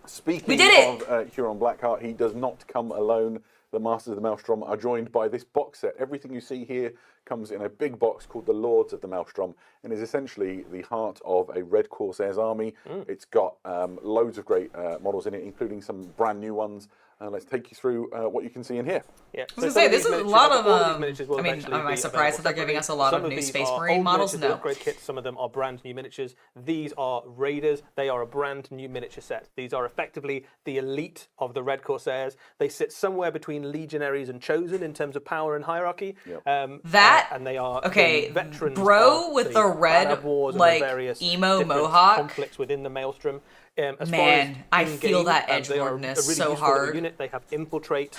Speaking we did it! of Huron Blackheart, he does not come alone. The Masters of the Maelstrom are joined by this box set. Everything you see here comes in a big box called the Lords of the Maelstrom, and is essentially the heart of a Red Corsairs army. It's got loads of great models in it, including some brand new ones. Let's take you through what you can see in here. Yeah. I was gonna say, this is a lot of, I mean, am I surprised that they're giving us a lot of new Space Marine models? No. Upgrade kits, some of them are brand new miniatures. These are Raiders. They are a brand new miniature set. These are effectively the elite of the Red Corsairs. They sit somewhere between Legionaries and Chosen in terms of power and hierarchy. Yep. And they are okay, the veterans bro of with the red, Arab wars and like, the various emo different mohawk. conflicts within the Maelstrom. As Man, far I as feel in-game, that they are a edgelordness really so useful hard. Unit. They have infiltrate.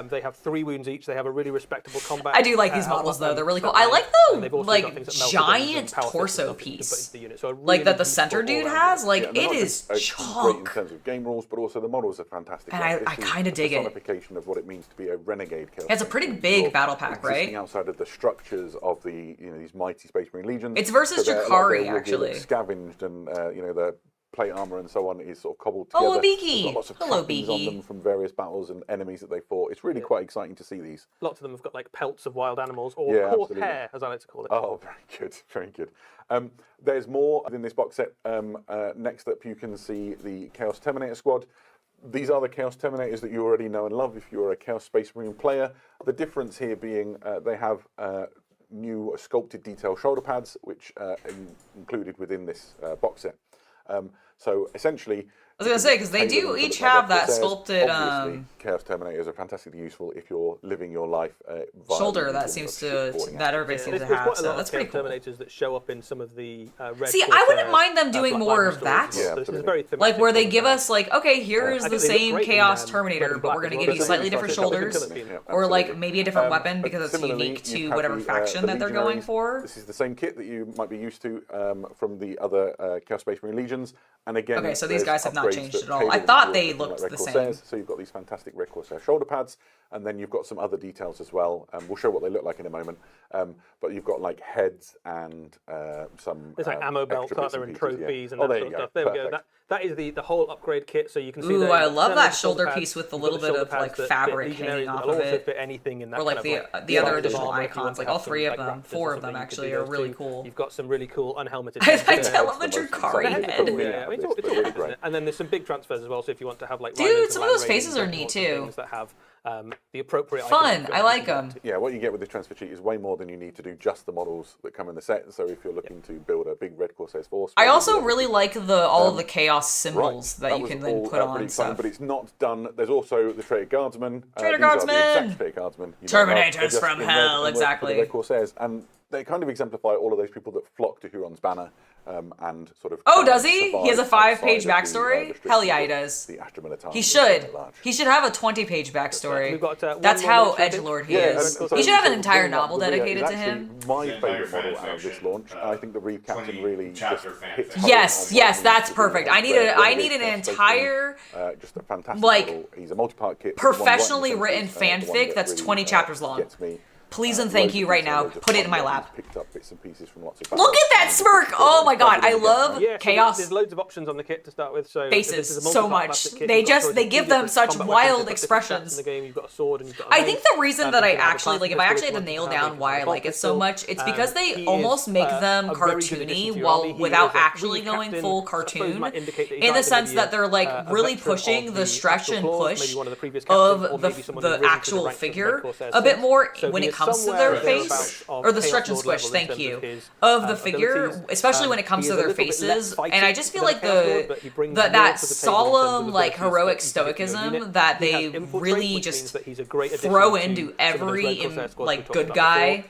They have 3 wounds each. They have a really respectable combat. I do like these models though; they're really cool. I like the like giant torso piece, like that the center dude has. Like it is great in chunk. terms of game rules, but also the models are fantastic. And Like, I this is kinda the dig it. personification of what it means to be a renegade Chaos It's a Space pretty Marine. big You're battle pack, existing right? outside of the structures of the these mighty Space Marine legions. It's versus they're, Jakari, they're actually. scavenged, and the plate armor and so on is sort of cobbled together. Oh, a Beaky! They've got lots of Hello, trappings on Beaky. them from various battles and enemies that they fought. It's really quite exciting to see these. Lots of them have got like pelts of wild animals, or Yeah, court absolutely. hair, as I like to call it. Oh, very good, very good. There's more in this box set. Next up, you can see the Chaos Terminator squad. These are the Chaos Terminators that you already know and love if you're a Chaos Space Marine player. The difference here being they have new sculpted detail shoulder pads, which are included within this box set. So essentially, I was gonna say, because they do each have that sculpted Obviously, Chaos Terminators are fantastically useful if you're living your life via shoulder the that medium seems of to shipboarding that everybody seems to There's have. quite a So lot that's of pretty Chaos cool. Terminators that show up in some of the Red See, I wouldn't Corsair, mind them doing Black more Library of that. stories. Yeah, So this is absolutely. very Like thematic where they one give of them. us like, okay, here's I the think they look same great in, Chaos Red Terminator, and but we're Black gonna as give well. you They're slightly really different fun. shoulders, Yeah, or like absolutely. maybe a different weapon because it's Similarly, unique you to have whatever the, faction the that they're going Legionaries. for. This is the same kit that you might be used to from the other Chaos Space Marine Legions. And again, Okay, so these there's guys have not upgrades changed that at all. tailor I them thought to they something looked Red the Corsairs. same. So you've got these fantastic Red Corsair shoulder pads, and then you've got some other details as well. We'll show what they look like in a moment. But you've got like heads and some. There's like ammo belts, extra aren't bits there, and pieces, trophies yeah. and that there sort you of go. stuff. There we go. Perfect. That is the whole upgrade kit. So you can see Ooh, there, I you've got love some that of the shoulder pads. piece with the You've got little bit shoulder of, pads like, that fit fabric Legionaries, hanging off but of also it. fit anything in that Or like kind of the other light additional armor if you want icons, to like all have some, three of like, them, raptors 4 or of them something, you actually can do are those really too. cool. You've got some really cool unhelmeted. I heads. love the Jakari The heads are head. cool, yeah. I mean, it's all They're good, really isn't great. it? And then there's some big transfers as well. So if you want to have like Dude, Rhinos some and of those Land faces are Raiders neat and too. things that have the appropriate Fun, items. I like them. Yeah, what you get with this transfer sheet is way more than you need to do just the models that come in the set. So if you're looking to build a big Red Corsairs force, I also really like all of the chaos symbols that you was can then all put on pretty and exciting, stuff. but it's not done. There's also the Traitor Guardsmen. Traitor These are the Guardsmen! exact Traitor Guardsmen. You know, Terminators they're just from in hell, red and exactly. for the Red Corsairs, and they kind of exemplify all of those people that flock to Huron's banner and sort of. Oh, does he? He has a survive 5-page outside of the, backstory? restrictions Hell yeah, he of does. The Astra Militare He should. at large. He should have a 20-page backstory. We've got, one That's more how miniature, I think. edgelord he Yeah, is. and so He should have an sort of entire bringing up novel the Rhea dedicated is to him. actually my The entire favourite model fan out of this fiction, launch. I think the Reeve Captain 20 really just chapter fan hits fiction. home Yes, on yes, what that's needs to be perfect. done. I need Renegade an Chaos Space entire just a fantastic like, model. He's a multi-part kit. professionally written fanfic that's 20 chapters long. Gets me. Please and thank you right now. Put it in my lap. Picked up bits and pieces from lots of Look at that smirk! Oh my god, I love Yeah, so chaos there's loads of options on the kit to start with. So this faces is a so multi-part much. plastic kit. They You've got just choice they of give two them different such combat wild weapons, you've got different stats expressions. in the game. You've got a sword and you've got a I knife. think the reason that I You can have a actually like, if plastic I pistol actually had to if you nail want to have down a why I bolt like it so pistol. much, it's because He they is almost make them a very good addition to cartoony your army. He without is a actually Reeve going captain. full I suppose cartoon. might indicate that he's In the either sense maybe that they're like a really veteran pushing of the stretch actual and clause, push maybe one of the previous captains, or maybe someone who's of the risen to actual ranks of figure Red Corsairs a bit since. more So when he it is comes to somewhere their face, thereabouts of or the Chaos stretch and Lord squish. level in Thank terms you. of his, Of the figure, abilities. especially when it comes He to is a their little bit less faces, fighty and I just feel than a like Chaos Lord, but he brings more that to the table in terms of solemn, the like abilities heroic that you pick in your stoicism unit. that He they has infiltrate, really which just means that he's a great addition throw to into some of those every Red Corsair squads we like talked good about guy before.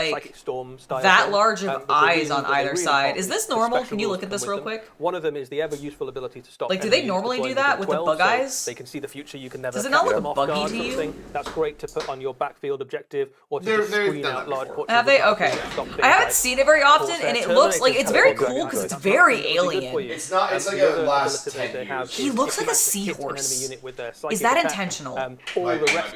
like Psychic Storm style that thing. large of But the eyes reason on that they either really side. pop Is this the normal? special Can you rules look at that this come real with them. quick? One of them is the ever useful ability to stop. Like, do they enemies normally do deploying that within with the 12, bug so eyes? They can see the future. You can never Does it not catch look them off buggy guard to sort of you? thing. That's great to put on your backfield objective or to They've just screen done out that large before. portions Have they? of the Okay. map to stop things I haven't like seen it very often, Corsair and it looks like Terminators it's very teleport cool because dragon. it's very That's really good for alien. you. It's not. It's like The a other last ability 10 they have years. He is looks if like you a manage to hit an enemy seahorse. unit with their Is psychic that attack, intentional? all Might the be rest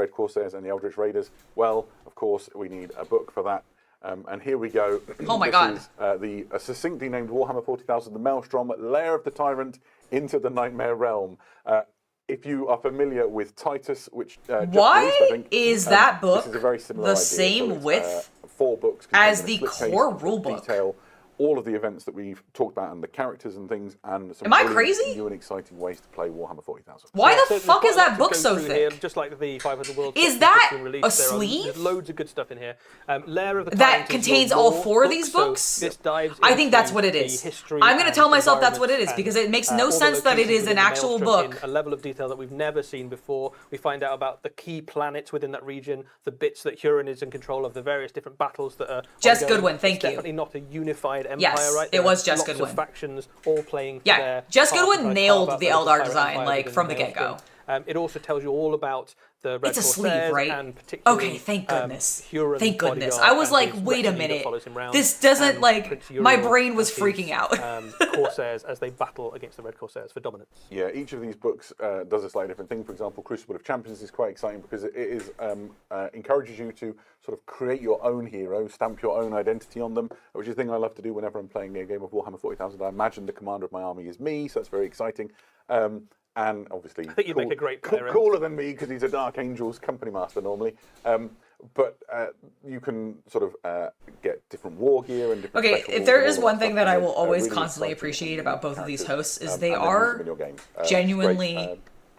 Red Corsairs and the Eldritch Raiders? Well, of course, we need a book for that. And here we go. Oh my This God. is the succinctly named Warhammer 40,000, the Maelstrom, Lair of the Tyrant, Into the Nightmare Realm. If you are familiar with Titus, which just Why released, I think, is that book this is a very similar the idea. same So it's, width 4 books as containing the a slipcase core of rulebook? detail all of the events that we've talked about and the characters and things, and some Am I brilliant crazy? new and exciting ways to play Warhammer 40,000. Why the there's fuck quite is a lot that to book go so through thick? here, just like the 500 World Is Cup that been released, a sleeve? There's loads of good stuff in here. Lair of the That Tyrant is contains your all lore 4 of book, these so books? this dives I think that's into what it the is. history I'm going to and tell myself that's what it is, environments because it makes and, no all the sense that it locations is an within the actual Maelstrom book. in a level of detail that we've never seen before. We find out about the key planets within that region, the bits that Huron is in control of, the various different battles that are Jess ongoing. Goodwin, thank It's you. definitely not a unified empire, Yes, right? it There was are Jess lots Goodwin. of factions all playing for Yeah, their Jess part to Goodwin try and nailed carve out the the Eldar Tyrant design, Empire like, within from the the get-go. Maelstrom. It also tells you all about the Red It's a Corsairs sleeve, right? and particularly Okay, thank goodness. Huron's Thank goodness. bodyguard I was and like, his wait a retinue that minute. follows him round, This doesn't, and like, Prince my Uriel brain was and his, freaking out. Corsairs as they battle against the Red Corsairs for dominance. Yeah, each of these books does a slightly different thing. For example, Crucible of Champions is quite exciting because it is encourages you to sort of create your own hero, stamp your own identity on them, which is a thing I love to do whenever I'm playing a game of Warhammer 40,000. I imagine the commander of my army is me, so that's very exciting. And obviously, I think you'd make a great tyrant. cooler than me because he's a Dark Angel's company master normally. But you can sort of get different war gear and different. Okay, special if there rules is and all one that thing stuff, that I and will it's, always really constantly exciting appreciate about both of these characters, hosts is and they then use are them in your games. It's genuinely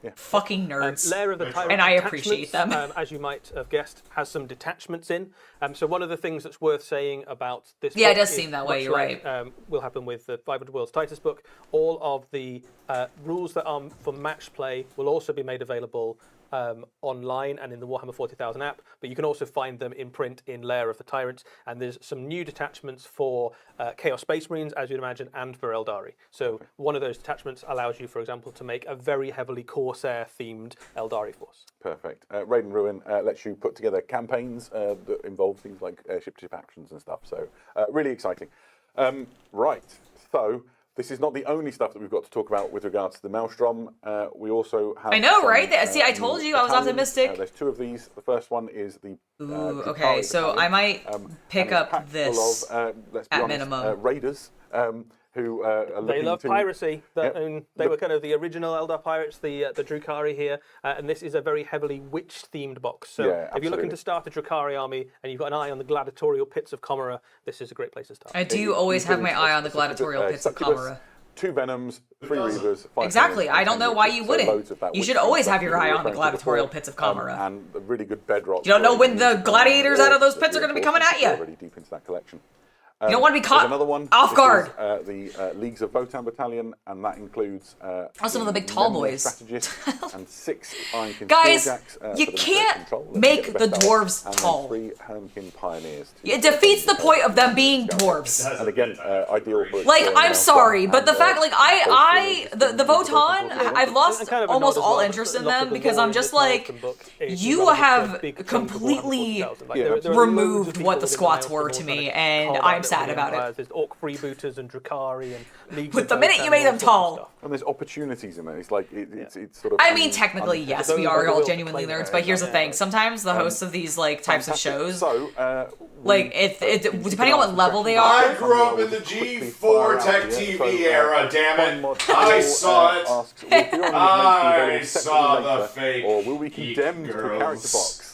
great. fucking nerds. Lair of the Tyrant And I appreciate detachments, them. as you might have guessed, has some detachments in. So one of the things that's worth saying about this Yeah, it book does is seem that way, much you're like, right. will happen with the 500 Worlds Titus book. All of the rules that are for match play will also be made available online and in the Warhammer 40,000 app, but you can also find them in print in Lair of the Tyrant, and there's some new detachments for Chaos Space Marines, as you'd imagine, and for Eldari. So one of those detachments allows you, for example, to make a very heavily Corsair-themed Eldari force. Perfect. Raid and Ruin lets you put together campaigns that involve things like ship-to-ship actions and stuff, so really exciting. Right, so this is not the only stuff that we've got to talk about with regards to the Maelstrom. We also have. I know, some, right? See, I told new you I was battalions. optimistic. There's 2 of these. The first one is the. Ooh, Drukari okay, so battalion. I might pick and it's up packed full this of, let's be at honest, minimum. raiders who are looking They love to, piracy. Yep. They were kind of the original Eldar pirates, the Drukari here, and this is a very heavily witch-themed box. So Yeah, if you're looking absolutely. to start a Drukari army and you've got an eye on the gladiatorial pits of Comora, this is a great place to start. I do always have my eye on the gladiatorial pits of Succubus, Comora. 2 Venoms, 3 Reavers, 5 Exactly. Talons, I don't and know 10 why Legions. you So wouldn't. loads of that You should witch always stuff have your that we eye were on the referring to gladiatorial before, pits of Comora. and a really good bedrock. You don't know when the gladiators out of those pits are going to be coming at you. Already deep into that collection. You don't want to be caught There's another one. off This guard. is, the Leagues of Votan Battalion, and that includes some of the big tall Memnor boys. strategists and 6 Ironkin Guys, Steeljacks, you for the can't control. Let's make get the best dwarves out. tall. And then 3 Hermkin Pioneers. It defeats the point of them being dwarves. And again, ideal for Like, exploring I'm now. sorry, but the And, fact, like, the Votan, I've lost And kind of a almost nod as all well, interest in a lot them of the because lore I'm in just this like, Maelstrom book is you developed have a big chunk of Warhammer completely 40,000. Like, Yeah, there are absolutely. loads of removed people what the within squats Maelstrom were to all me, trying to and carve I'm out sad their about own it. empires. There's Orc freebooters and Drukari and Leagues With of the minute Votan you made and them all sorts of tall. stuff. And there's opportunities in there. It's like it's sort of. I mean, technically, yes, Those we are are the all will to genuinely claim nerds, it. but here's the Yeah. thing. Sometimes the hosts of these, like, types of fantastic. shows, So, like, depending on what level they I are, grew up in the G4 Tech TV era, damn it. I saw it. I saw the fake Or will we geek condemn to a character girls. box?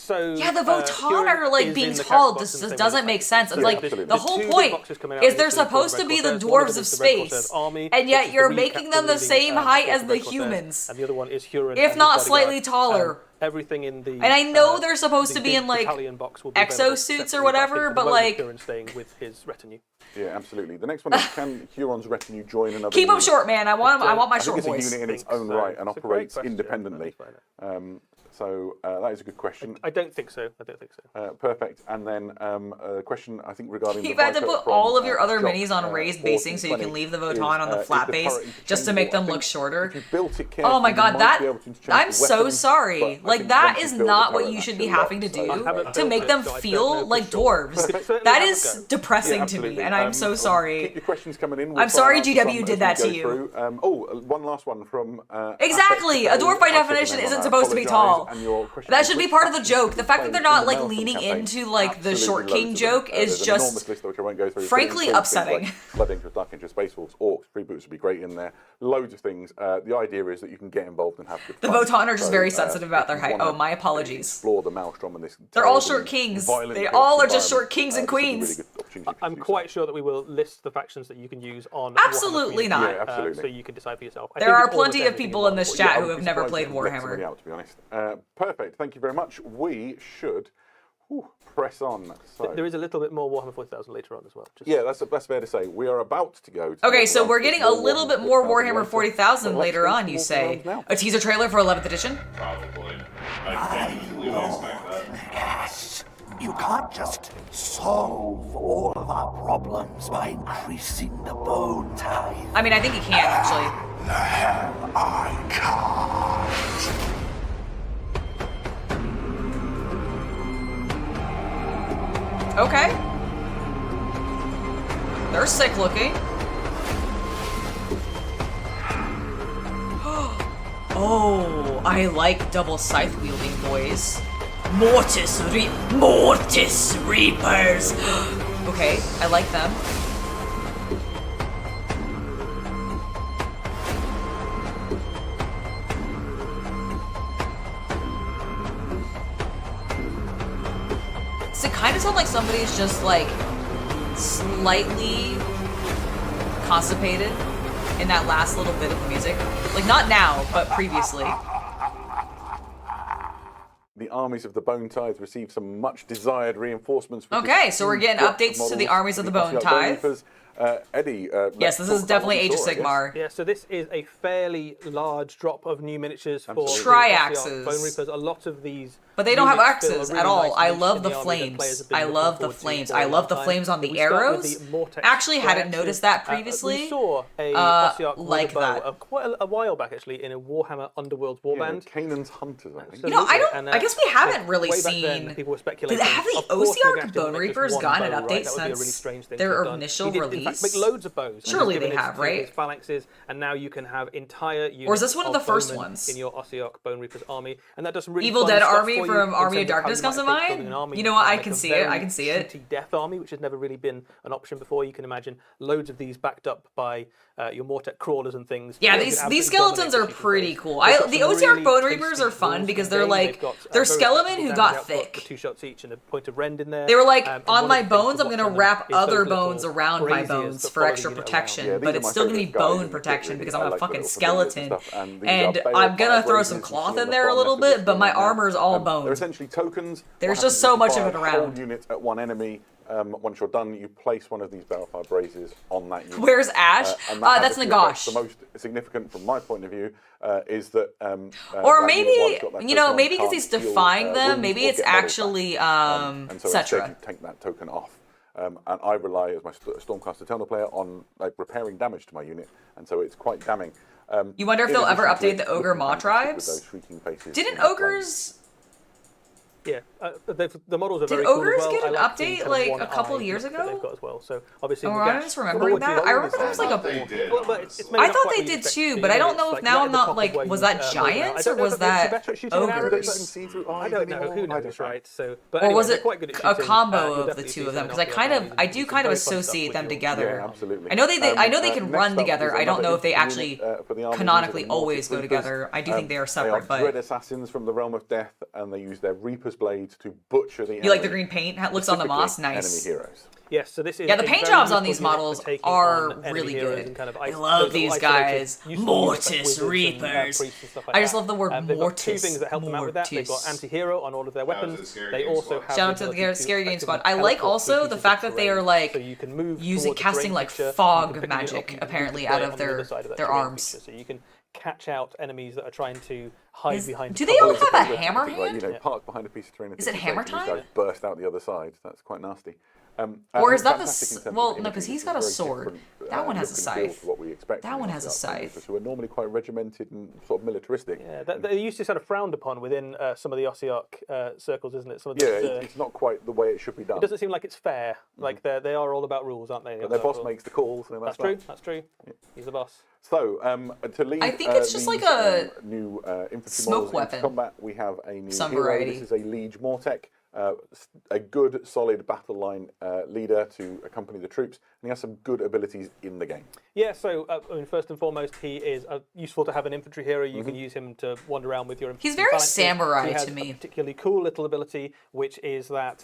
yeah, the Votan Huron are, like, is being in the tall. character This box and same doesn't with make the sense. It's Yeah, like, absolutely. the There's whole two big point boxes coming out is with they're the two supposed to Red be the Corsairs. One of dwarves them of is the Red space, Corsairs army, and which yet is you're the making recap them the leading, same height Red as the Corsairs, humans. And the other one is Huron. If and not his slightly bodyguard. taller. Everything in the And I know they're supposed the to be big in, like, battalion box will be available exosuits or separately, whatever, I think but, at the moment like- Huron's staying with his retinue. Yeah, absolutely. The next one is can Huron's retinue join another? Keep them unit? short, man. I want my I think short it's a boys. unit in its Think own so. right and It's a great operates question. independently. Let's find out. So that is a good question. I don't think so. I don't think so. Perfect. And then a question I think regarding You've the had to Viper put from, all of your other Jock, minis on raised basing so you can 1420 leave the Votan is, on the is flat the base turret just to make them interchangeable? I look think shorter. If you built it Oh my carefully, god, you might that be able to interchange I'm the so weapons, sorry. but I Like, think that once is you build not the what turret, you that's should be your having to lot. So, do I haven't to built make it, them so I don't feel know for like sure. dwarves. Certainly That have a is go. depressing Yeah, to me, absolutely. and I'm so Keep sorry. your questions coming in. We'll I'm try sorry and answer GW some did as that we to go you. through. One last one from. Exactly. A dwarf by definition isn't supposed to be tall. That should be part of the joke. The fact that they're not, like, leaning into, like, the short king joke is just frankly upsetting. Blood Angels, Dark Angels, Space Wolves, Orcs, Freebooters would be great in there. Loads of things. The idea is that you can get involved and have good The fun. Votan are just So, very sensitive about their if you height. wanna Oh, my apologies. Explore the Maelstrom and this. They're all terribly short kings. violent They chaos all are just environment, short kings and this would be really queens. good opportunity. I'm to do quite sure that we will list the factions that you can use on. Absolutely Warhammer not. Yeah, absolutely. So you can decide for yourself. I There think are it's almost plenty of everything people in one. this Yeah, chat I who would have be never surprised played if we let somebody Warhammer. out, to be honest. Perfect. Thank you very much. We should press on. So. There is a little bit more Warhammer 40,000 later on as well. Just Yeah, that's fair to say. We are about to go to Okay, the so round we're with getting a little bit more Warhammer later. 40,000 But let's later go on, to you Warhammer say. rounds now. A teaser trailer for 11th edition? Probably. I completely expect that. Yes, you can't just solve all of our problems by increasing the bone tithe. I mean, I think he can, actually. The hell I can't. Okay. They're sick looking. Oh, I like double scythe wielding boys. Mortis Reapers. Okay, I like them. Does it kind of sound like somebody's just like slightly constipated in that last little bit of the music? Like not now, but previously. The armies of the Bone Tithe received some much desired reinforcements. With Okay, this so we're huge getting drop updates to the models, armies of the Bone Ossiarch Tithe. Reapers. Eddie, Yes, this is definitely Age of Sigmar. Yeah, so this is a fairly large drop of new miniatures for Absolutely. the Triaxes. Bone Reapers. A lot of these, But they don't have units fill a axes really at all. nice I niche love in the army that flames. players have been I looking love the forward to flames. for a I long love the time. flames on the We start with arrows. the Mortex Actually, hadn't Triaxes. noticed that previously. We saw a Uh, Ossiarch like with a bow that. quite a while back, actually, in a Warhammer Underworld warband. Canaan's Hunters, I think. You know, I don't. And, I guess we haven't really way back then, seen. people were speculating. Have the Of course, Ossiarch Nagash didn't Bone make just Reapers one gotten bow, an right? update That would be a really since strange thing to their have done. initial He did, in release? fact, make loads of bows. and Surely he's given they it have, to right? his phalanxes, and now you can have entire units Or is this one of the first bowmen ones? in your Ossiarch Bone Reapers army, and that does some really Evil fun Dead stuff army for you from in Army of terms how Darkness you comes might to approach mind. building an army. You know can what? I make can a see it. I very can see it. shooty death army, which has never really been an option before. You can imagine loads of these backed up by your Mortek crawlers and things. Yeah, You these can absolutely skeletons dominate are the shooting pretty phase. cool. They've got The some Ossiarch really Bone Reapers tasty are fun rules because in they're game. like They've got, they're very skelemen flexible who damage got output, thick. the 2 shots each and a point of rend in there. They were like, And on one my of the things bones, to I'm watch gonna on them wrap is those other little bones around my braziers bones that for follow extra the unit protection, around. these but are it's my still gonna be favourite guys bone in the kit, protection really. because I I'm a like the fucking little familiars skeleton. and stuff, and these And are balefire I'm gonna throw braziers some you see cloth on in the there a bottom little left of the bit, but screen my right now. armor's all They're bone. essentially tokens. There's What just happens so is you much of fire it a around. whole unit at one enemy. Once you're done, you place one of these balefire braziers on that unit. Where's Ash? And that That's has a few effects. Nagash. The most significant, from my point of view, is that. Or that maybe, unit, while it's got that you know, token on, maybe because can't he's heal, defying them, wounds maybe or it's get medals back. actually And so instead Cetra. you take that token off. And I rely, as my Stormcast Eternal player, on like repairing damage to my unit, and so it's quite damning. You wonder if in they'll ever addition to update it the Ogre looking Maw fantastic with tribes? those shrieking faces Didn't in the ogres... Yeah, the models are Did very cool ogres as well. get I an like the update, kind of like, one a couple eye years look ago? that they've got as well. So obviously, Oh, the I'm gash- just remembering that. I remember there was like a... They did, Well, but honestly. it's maybe I not thought quite they what you did expect too, to but I see. don't It's know if like now right I'm at the not top of like, where was you, that I giants don't or know was if they're that better at shooting than ogres? I don't know. Who knows, right? So, but Or anyway, was they're it quite good at a shooting. combo You'll of the definitely two see of them? some Because I Ossiarch kind of, armies I and do some kind of very fun stuff associate with them your- together. Yeah, absolutely. I know they can Next run up together. is I don't know if they another actually unit, for the armies canonically of the always go Mortis together. I do think they are separate, They are dread but assassins from the realm of death, and they use their Reaper's blades to butcher the enemy. you like the green paint? It looks on the moss, specifically nice. Enemy heroes. Yes, so this is Yeah, the a paint very jobs on useful these unit for models taking are on enemy really heroes good. and kind of I those love little these isolated, guys. useful units like Mortis wizards and, Reapers. priests and stuff like I just that. love the word They've got 2 Mortis. things that help them out with that. They've got Mortis. anti-hero on all of their Shout out to weapons. the Scary They Game also Squad. have Shout out the to the ability Scary Game effectively Squad. I like teleport also through the pieces fact of that they are terrain. like So you can move using towards a casting terrain like feature, you fog can pick a unit magic up, you can apparently deploy out it of on the other their side of that their terrain arms. feature. So you can catch out enemies that are trying to hide behind. Do they all cover. have a Like, hammer you hand? know, parked behind a piece of terrain. Is it hammer These time? guys burst out the other side. That's quite nasty. Or is that the fantastic in terms of well? No, imagery. because he's It's got a very sword. different, That one has a look and feel scythe. to what we expect That from one the has a Ossiarch scythe. Reapers, who are normally quite regimented and sort of militaristic. Yeah, they used to sort of frowned upon within some of the Ossiarch circles, isn't it? Some of Yeah, the, it's not quite the way it should be done. it doesn't seem like it's fair. Like they are all about rules, aren't they? But their boss makes the calls. And That's that. true. That's true. He's the boss. So, to lead I think it's just these, like a new infantry smoke models into weapon. combat, we have a new Some hero. variety. This is a Liege Mortek, a good, solid battle line leader to accompany the troops, and he has some good abilities in the game. Yeah, so I mean, first and foremost, he is useful to have an infantry hero. You can use him to wander around with your infantry. He's very phalanxes. samurai He has to me. a particularly cool little ability, which is that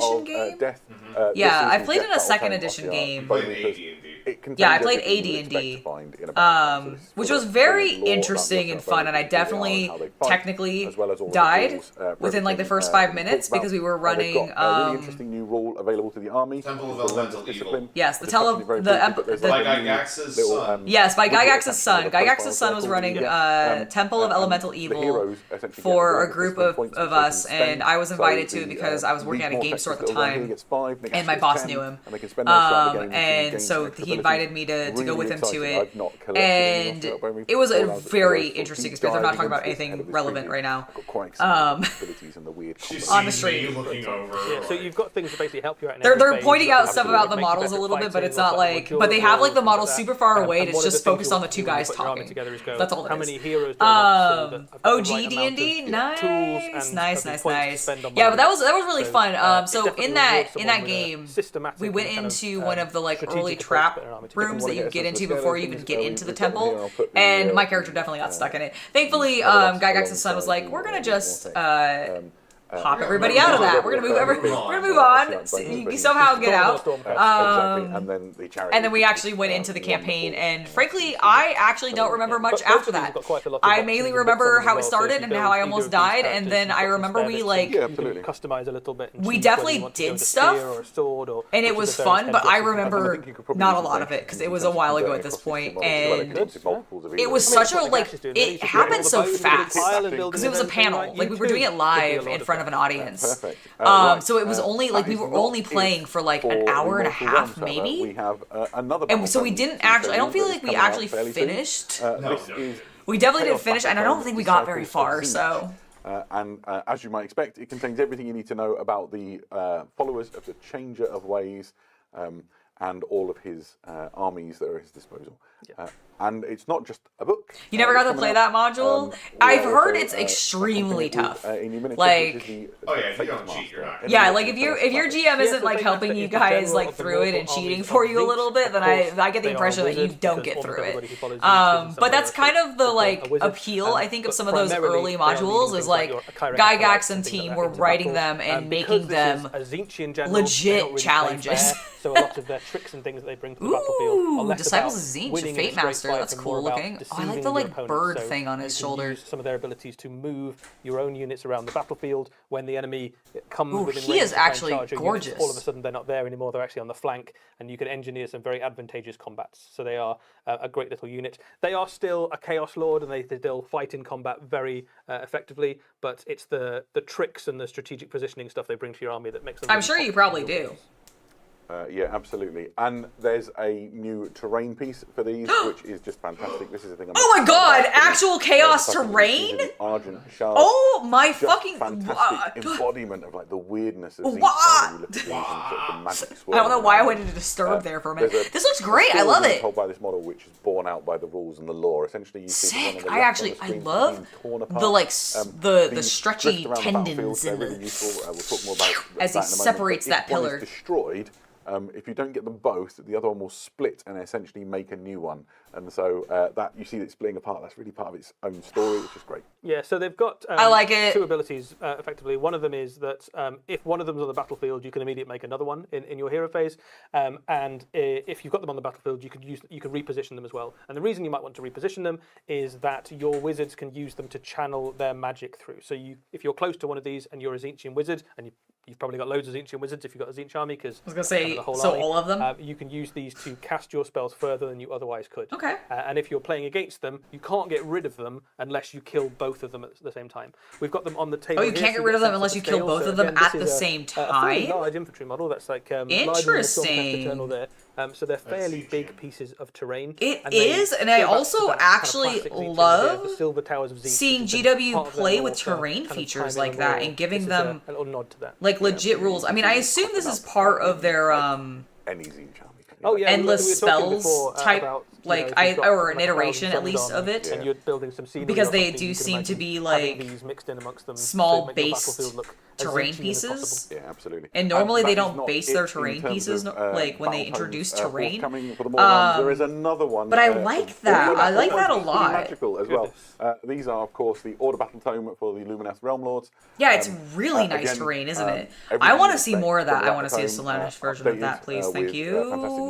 edition of game? Death. Yeah, this I is played Death in a Battle second Tank edition RTR, game. Played in because AD&D. it contains Yeah, I played everything you would expect AD&D, to find in a battle game. So this is which full was of very lore about interesting the and stuff, fun, and I who they are and definitely how they fight, technically as well as all of the died rules, within like the everything, first we 5 talked minutes about. because we were They've running. got a really interesting new rule available to the army. Temple of called Elemental Discipline. Evil. Yes, I'll just touch on it very briefly, but there's By like a new Gygax's little, son. Yes, by widget Gygax's attached to son. the Gygax's profile son was circle running you get. Temple of And Elemental the Evil heroes essentially get for a rewarded group discipline of points which they us, can spend. and I was invited So to because I was working at a these game more store at the Texas little guy here time, gets 5, Nagash and my gets boss 10, knew him. and they can spend those throughout the game, which And gain so extra he abilities. invited me to go Really with him to exciting. it. I've not collected any And of them, it was a but very sort of interesting deep experience. I'm not diving talking about into this ahead anything of this relevant preview. right now. I've got quite excited abilities and the weird She's On the seen me stream. looking over. Yeah, so you've got things to basically help you out. In They're every phase. pointing You've got out to stuff have about the make you models a better little bit, but fighting, it's not slightly more like. But durable, they have like the things models that. super far away to And one of just the things focus you on the want two to do when you guys put your army talking. together is go, That's all it how is. many heroes do I want to build at the OG right amount D&D, of nice, tools and nice. points to spend on Yeah, my but that was units. really So, fun. it So definitely in that rewards someone with a game, systematic we went and kind of, into one of the like strategic early approach to trap putting an army together. rooms If that you you wanna get get into some before you even skeletons, get into the we've got them temple, here. I'll put the, and my character definitely got stuck in it. Thankfully, Alongside Gygax's son was like, "We're gonna the just warfare. pop everybody out of that. We're gonna move on. So you somehow get out." Exactly, and then the charity. And then we actually went into the campaign, and frankly, I actually don't remember much after that. I mainly remember how it started and how I almost died, and then I remember we like customize a little bit. we definitely did stuff, and it was fun. But I remember not a lot of it because it was a while ago at this point, and it was such a like it happened so fast because it was a panel. Like we were doing it live in front of an audience. Perfect. So it was only like we were only playing for like an hour and a half, maybe. We have another. And so we didn't actually. I don't feel like we actually finished. We definitely didn't finish, and I don't think we got very far. So. As you might expect, it contains everything you need to know about the followers of the Changer of Ways and all of his armies that are at his disposal. And it's not just a book. You never got to play that module? I've heard it's extremely tough. Like, oh yeah, if you don't cheat, you're not. Yeah, like if your GM isn't like helping you guys like through it and cheating for you a little bit, then I get the impression that you don't get through it. But that's kind of the like appeal, I think, of some of those early modules is like Gygax and team were writing them and making them legit challenges. So a lot of their tricks and things that they bring to the battlefield are less Disciples about of Zinch, winning Fate in a straight Master, fight that's and cool more about looking. Oh, I like deceiving the like your opponent. bird So thing on his you can shoulder. use some of their abilities to move your own units around the battlefield when the enemy comes within he range is to try and actually charge your units. gorgeous. All of a sudden they're not there anymore, they're actually on the flank, and you can engineer some very advantageous combats. So they are a great little unit. They are still a Chaos Lord, and they still fight in combat very effectively, but it's the tricks and the strategic positioning stuff they bring to your army that makes them I'm sure you probably do. Yeah, absolutely. And there's a new terrain piece for these, which is just fantastic. This is the thing. Oh my god, actual chaos terrain? Argent Shard. Oh my Just fucking fantastic embodiment of like the weirdness of these. What? I I don't know why I went into disturb there for a minute. This looks great. I love it. Told by this model, which is borne out by the rules and the lore. Essentially, you see Sick. I love the like the stretchy tendons and and really useful. We'll talk more about as he that in a moment. separates But if that one pillar. is destroyed. If you don't get them both, the other one will split and essentially make a new one. And so that you see it splitting apart. That's really part of its own story, which is great. Yeah, so they've got I like it. two abilities, effectively. One of them is that if one of them's on the battlefield, you can immediately make another one in your hero phase. And if you've got them on the battlefield, you could reposition them as well. And the reason you might want to reposition them is that your wizards can use them to channel their magic through. So if you're close to one of these and you're a Tzeentchian wizard, and you've probably got loads of Tzeentchian wizards if you've got a Tzeentch army, because I was gonna say, the whole so army, all of them? you can use these to cast your spells further than you otherwise could. Okay. And if you're playing against them, you can't get rid of them unless you kill both of them at the same time. We've got them on the table. Oh, you can't get rid of them unless you kill both of them at the same A fairly time? large infantry model. That's like Interesting. there. So they're fairly big pieces of terrain. It is, and I also actually love the Silver Towers of Tzeentch, seeing which is part GW of their play lore with for terrain kind of features time like that immemorial. and giving This is them a little nod to that. like legit rules. I mean, I assume this is part of their Any Tzeentch army. Oh yeah, endless we were talking spells before, type, about, like if you've got or an 1,000 iteration at summons least on of it. and you're building some scenery Because or they something, do you can seem to imagine be, having like, these mixed in amongst them small to make the based battlefield look as terrain Tzeentchian as possible. pieces. Yeah, absolutely. And normally that they is don't not base it their in terrain terms pieces, of, like when they battle introduce tomes, terrain. forthcoming for the more ones. There is another one. But I like that. I like that a almost lot. Magical as well. These are, of course, the Order Battle Tome for the Luminous Realm Lords. Yeah, it's really nice again, terrain, isn't it? I everything want to is see set more of for that. the I want to see a Battle Tome, Solanish version of updated, that, please. Thank with, you. fantastic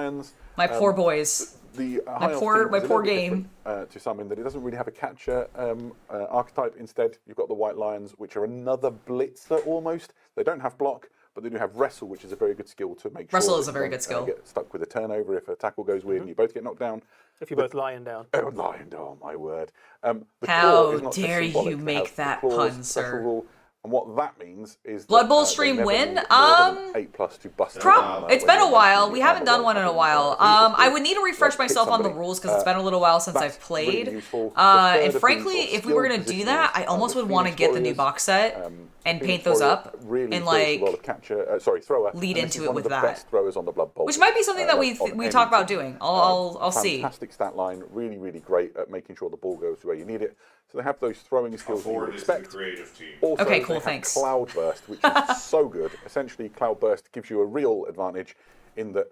lions. My poor boys. The My poor game. To summon that it doesn't really have a catcher archetype. Instead, you've got the white lions, which are another blitzer almost. They don't have block, but they do have Wrestle, which is a very good skill to make Wrestle sure is a very good skill. Get stuck with a turnover if a tackle goes weird and you both get knocked down. If you're both lying down. Oh, lying down, my word. The How claw is not just dare symbolic, you they make have that the claws, pun, special sir. rule, and what that means is Blood that, Bowl they stream never win? need more than 8+ to bust It's armor been when a you're while. making We the haven't armor done roll one in a having, while. either I to, would need to refresh hit myself on the somebody. rules because it's been a little while since That's I've played. really useful. The And third of frankly, these if we were skilled going to do positioners that, I are almost the would want to Phoenix get the new Warriors. box set and Phoenix paint those Warrior up really and creates like a lot of catcher, thrower. lead and this into is it one with of the that. best throwers on the Blood Bowl. which might be something that we on talk about any doing. team. I'll see. Fantastic stat line, really, really great at making sure the ball goes where you need it. So they have those throwing skills that you would Forward is the expect. creative team. Also, Okay, they cool, have thanks. Cloudburst, which is so good. Essentially, Cloudburst gives you a real advantage in that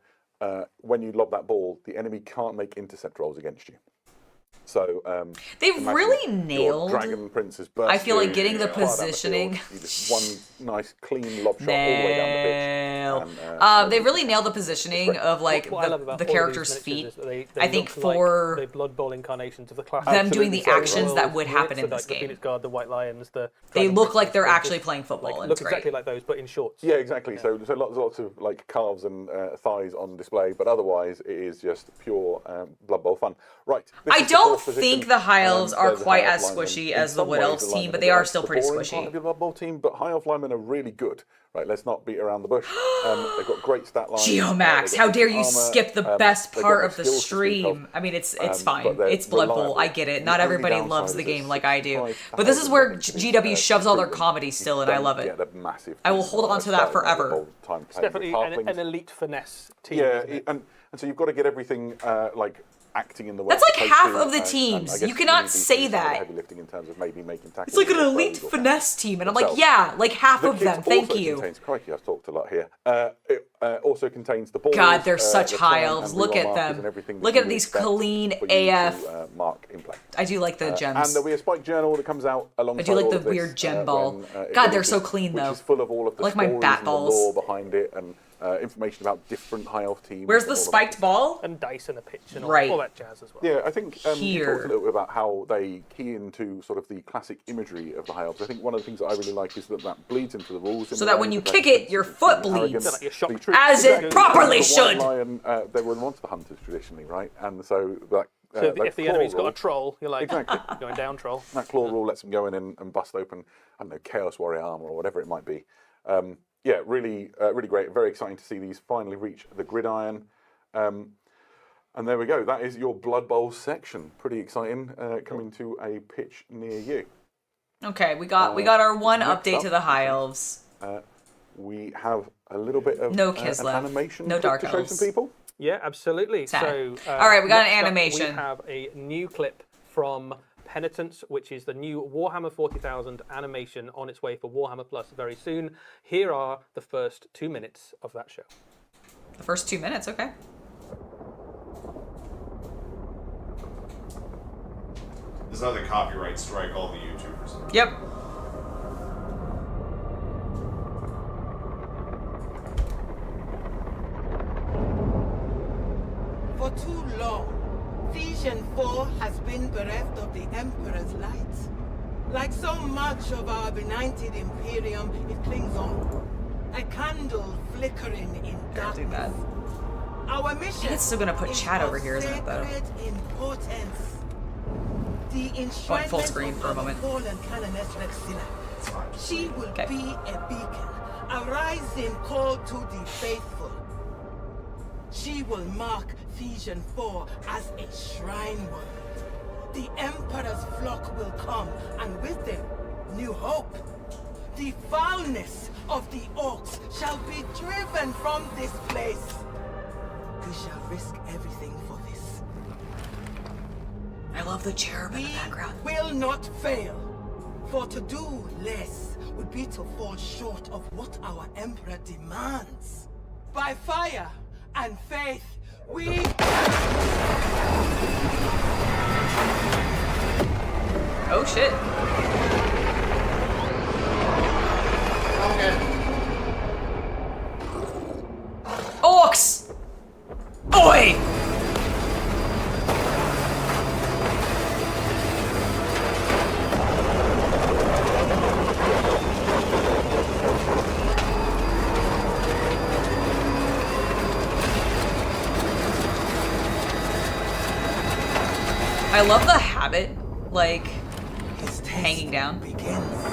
when you lob that ball, the enemy can't make intercept rolls against you. So They've imagine really your nailed. Dragon Prince's burst I feel like through, getting the fly down field, positioning. you just one nice clean lob shot all the way down the pitch. Nail. And, They really nailed the positioning of like What I love about the all of character's these feet. miniatures is that they I think look like for the Blood Bowl incarnations of the class. them doing the Absolutely. actions that would happen So in like this the game, Phoenix Guard, the White Lions, the they Dragon look like Princes, they're they actually just, playing football, like, and look it's great. exactly like those, but in shorts. Yeah, exactly. So lots of like calves and thighs on display, but otherwise it is just pure Blood Bowl fun. Right. this I is the don't fourth position. think the High Elves are There's the quite High as Elf linemen. squishy In as the some Wood ways, Elves the team, linemen but are they are like still the pretty boring squishy. part of your Blood Bowl team, but High Elf linemen are really good. Right, let's not beat around the bush. They've got great stat lines. Geomax, they've got how dare decent you armor, skip the best they've got part no of the skills to speak of. stream? I mean, it's but fine. they're It's Blood Bowl. reliable. I get it. The Not only everybody downside loves the is game it's like I do. 65,000 But this is where damage GW shoves all their recruitment. comedy still, and I don't love it. get a massive I will team hold on to that starting out forever. the whole time It's playing definitely with an halflings. elite finesse team. Yeah, isn't it? and so you've got to get everything like acting in the way. That's it's like supposed half to, of the and I teams. guess You cannot need say to do some of the that. Heavy lifting in terms of maybe making tackles. It's like an or elite throws or finesse team, and I'm like, themselves. yeah, like half The of them. kit Thank also you. Contains, crikey, I've talked a lot here. It also contains the balls. God, they're such the high time elves. and Look reroll at markers them. and everything that Look you at would these expect clean for you AF. to, mark in play. I do like the And gems. there'll be a spike journal that comes out alongside I do like all the of this, weird gem ball. when, it God, they're releases, so clean, though. Which is full of all of the I like my stories bat and balls. the lore behind it and information about different high elf teams. Where's and the all of spiked that. ball? And dice and a pitch and Right. all that jazz as well. Yeah, I think you Here. talked a little bit about how they key into sort of the classic imagery of the high elves. I think one of the things that I really like is that bleeds into the rules. So that when you kick it, your foot bleeds. Like your shock. As it properly should. Lion, they were monster hunters traditionally, right? And so that. So if the claw enemy's got rule- a troll, you're like, Exactly. going down troll. That claw rule lets them go in and bust open, I don't know, Chaos Warrior armor or whatever it might be. Yeah, really, really great. Very exciting to see these finally reach the gridiron. And there we go. That is your Blood Bowl section. Pretty exciting. Coming to a pitch near you. Okay, we got our one next update up- to the High Elves. We have a little bit of No an Kislev. animation No clip Dark to show Elves. some people. Yeah, absolutely. Sad. So, All right, we got an next up, animation. We have a new clip from Penitence, which is the new Warhammer 40,000 animation on its way for Warhammer Plus very soon. Here are the first 2 minutes of that show. The first 2 minutes, okay. There's another copyright strike, all the YouTubers. Yep. For too long, Legion 4 has been bereft of the Emperor's light. Like so much of our benighted Imperium, it clings on. A candle flickering in Don't do that. darkness. Our mission it's still gonna put is chat of over here, isn't it, though? sacred importance. The Going full enshrinement screen of for a our moment. fallen Canoness Rexilla. She will Okay. be a beacon, a rising call to the faithful. She will mark Legion 4 as a shrine world. The Emperor's flock will come, and with them, new hope. The foulness of the orcs shall be driven from this place. We shall risk everything for this. I love the cherub in We the background. will not fail. For to do less would be to fall short of what our Emperor demands. By fire and faith, we... Oh shit. Orcs! Oi! I love the habit, like, His test hanging down. begins.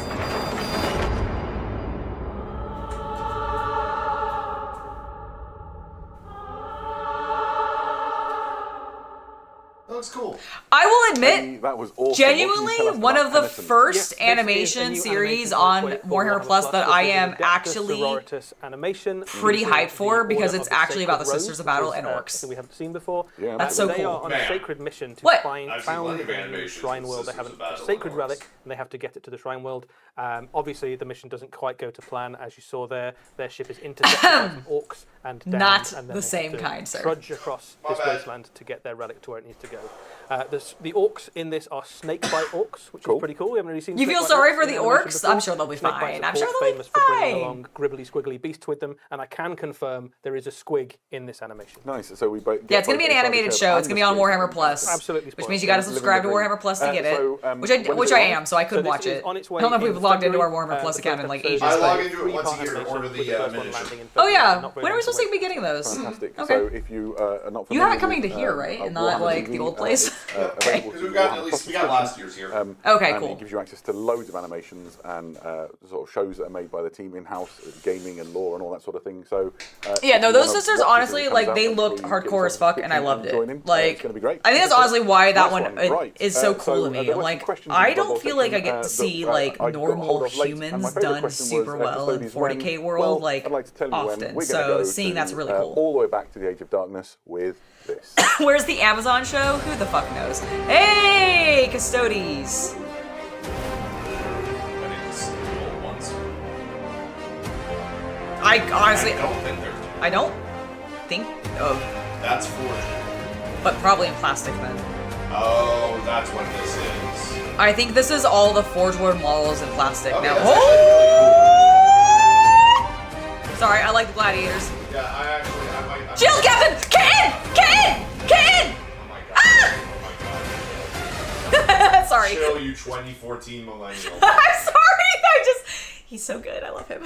That looks cool. I will admit, Hey, that was awesome. genuinely, What can you tell us one about of the Penitent? first Yes, this is a animation new series animation on for Warhammer Plus that This I is am Adeptus actually Sororitas animation. pretty using hyped for the because Order it's of the actually about the Sacred Sisters of Rose, Battle which and is, orcs. something we haven't seen before. Yeah, That's so They cool. are on a Man. sacred mission to What? find I've seen found plenty of a animations shrine with world. They Sisters have of a Battle sacred and orcs. relic, and they have to get it to the shrine world. Obviously, the mission doesn't quite go to plan, as you saw there. Their ship is intercepted by some orcs and downed, Not and then the they same have to kind, sir. trudge across My this bad. wasteland to get their relic to where it needs to go. The orcs in this are snakebite orcs, which Cool. is pretty cool. We haven't really seen. You feel snakebite sorry orcs for in the animation orcs? before. I'm sure they'll be Snakebites, fine. of I'm sure course, they'll be famous for bringing fine. along gribbly squiggly beasts with them, and I can confirm there is a squig in this animation. Nice. So we both. Yeah, it's gonna be an animated show. It's gonna be on Warhammer Plus. Absolutely Which means you gotta Living subscribe the to dream. Warhammer Plus to get it. so, Which when is I it on? am, so I could So this watch is it. on its I way don't know if in we've logged into our February. Warhammer Plus The account first in like episode ages. is I log but- into it once a year to Three-part order animation, the with first one miniature. landing in Oh February, yeah, not very when are we long supposed to to be getting those? Fantastic. Okay. So if you are not You have it familiar coming to with, here, right? And not Warhammer like TV, the old place? it's, Okay. available Because to we've got Warhammer at Plus least we got last subscription. year's here. Okay, and cool. it gives you access to loads of animations and sort of shows that are made by the team in-house, gaming and lore and all that sort of thing. So Yeah, if no, you those wanna sisters, watch it when honestly, it comes like, out, they make looked sure you get hardcore yourself as a fuck, and I subscription loved it. join in. Like, it's going to be great. I think that's honestly why that Nice one right. is so cool to so, me. there I'm were some like, questions in I the don't bubble feel like I section, get to that, see, I like, got normal hold of late, and humans my favourite done question was, super well in custodians, when? 40k world, Well, like, I'd like to tell you when. often. We're gonna So go seeing to, that's really cool. all the way back to the Age of Darkness with this. Where's the Amazon show? Who the fuck knows? Hey, Custodes! I think it's the old ones. I honestly, I don't think there's. I don't think of, That's forged. but probably in plastic then. Oh, that's what this is. I think this is all the Forge World models in plastic Okay, now. that's actually really Sorry, I like the gladiators. cool. Yeah, I might. Shield, Captain! Get in! Get in! Get in! Oh my god. Oh my god. Sorry. Chill, you 2014 millennial. I'm sorry. He's so good. I love him.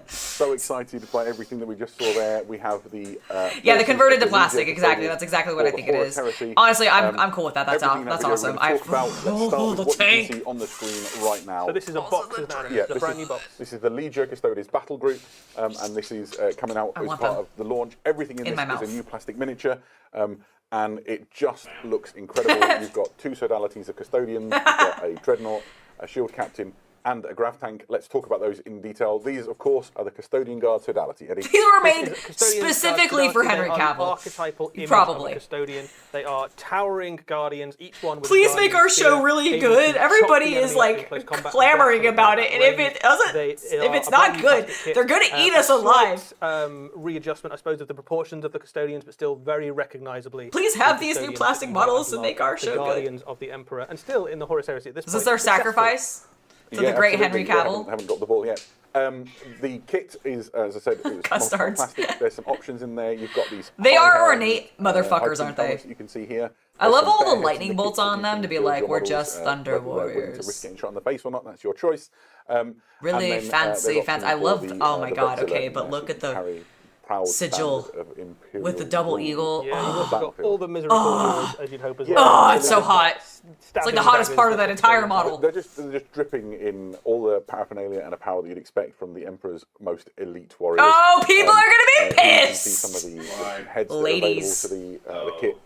So excited by everything that we just saw there. We have the Yeah, the converted to Legion plastic. Imperialis Exactly. Xeno That's exactly what for I the think it Horus is. Heresy. Honestly, I'm cool with that. That's everything in that that's video awesome. we're gonna talk about. Let's start with the what you tank. can see on the screen right now. So this is a box, isn't it? Yeah, It's a this brand is- new box. This is the Legion Custodes battle group, and this is coming out I as want part them. of the launch. Everything in, In my this mouth. is a new plastic miniature, and it just looks incredible. You've got two sodalities of custodians, you've got a dreadnought, a shield captain, and a grav tank. Let's talk about those in detail. These, of course, are the custodian guard sodality. Eddie. These were made This is custodian specifically guards, for they Henry are the Cavill. archetypal image Probably. of a custodian. They are towering guardians, each one with a Please make guardian our show spear, really able to good. chop Everybody the is enemy like in close combat clamoring with about death it, and if range. it doesn't, They if are it's a not brand new good, plastic kit. they're gonna eat A us alive. slight, readjustment, I suppose, of the proportions of the custodians, but still very recognisably. Please have the these new custodians plastic that models you to might make our love, show the good. guardians of the Emperor, and still in the Horus Heresy at this Is point. this their successful. sacrifice to the great Henry absolutely. Yeah, Cavill? haven't got the ball yet. The kit is, as I said, it's Custards. plastic. There's some options in there. You've got these. They are high-hand, ornate motherfuckers, icon aren't they? helmets that you can see here. I There's love some all the bare heads in lightning kit bolts that on you them can to be build like, your we're models, just Thunder whether they're willing to Warriors. risk getting shot in the face or not, that's your choice. Really And then, fancy, there's fancy. options I for love. the, Oh my the god. Vexilla Okay, in but there, look so at you can the carry proud sigil standard of Imperial with the double rule. eagle. Yeah, Oh. you've got all the miserable heroes, as you'd hope as well. Oh, it's so hot. It's like the hottest part of that entire model. They're just dripping in all the paraphernalia and a power that you'd expect from the Emperor's most elite warriors. Oh, people are gonna be You can pissed. see some of the Right. heads Ladies. that are available to the kit.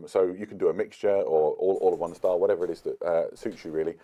So you can do a mixture or all of one style, whatever it is that suits you really.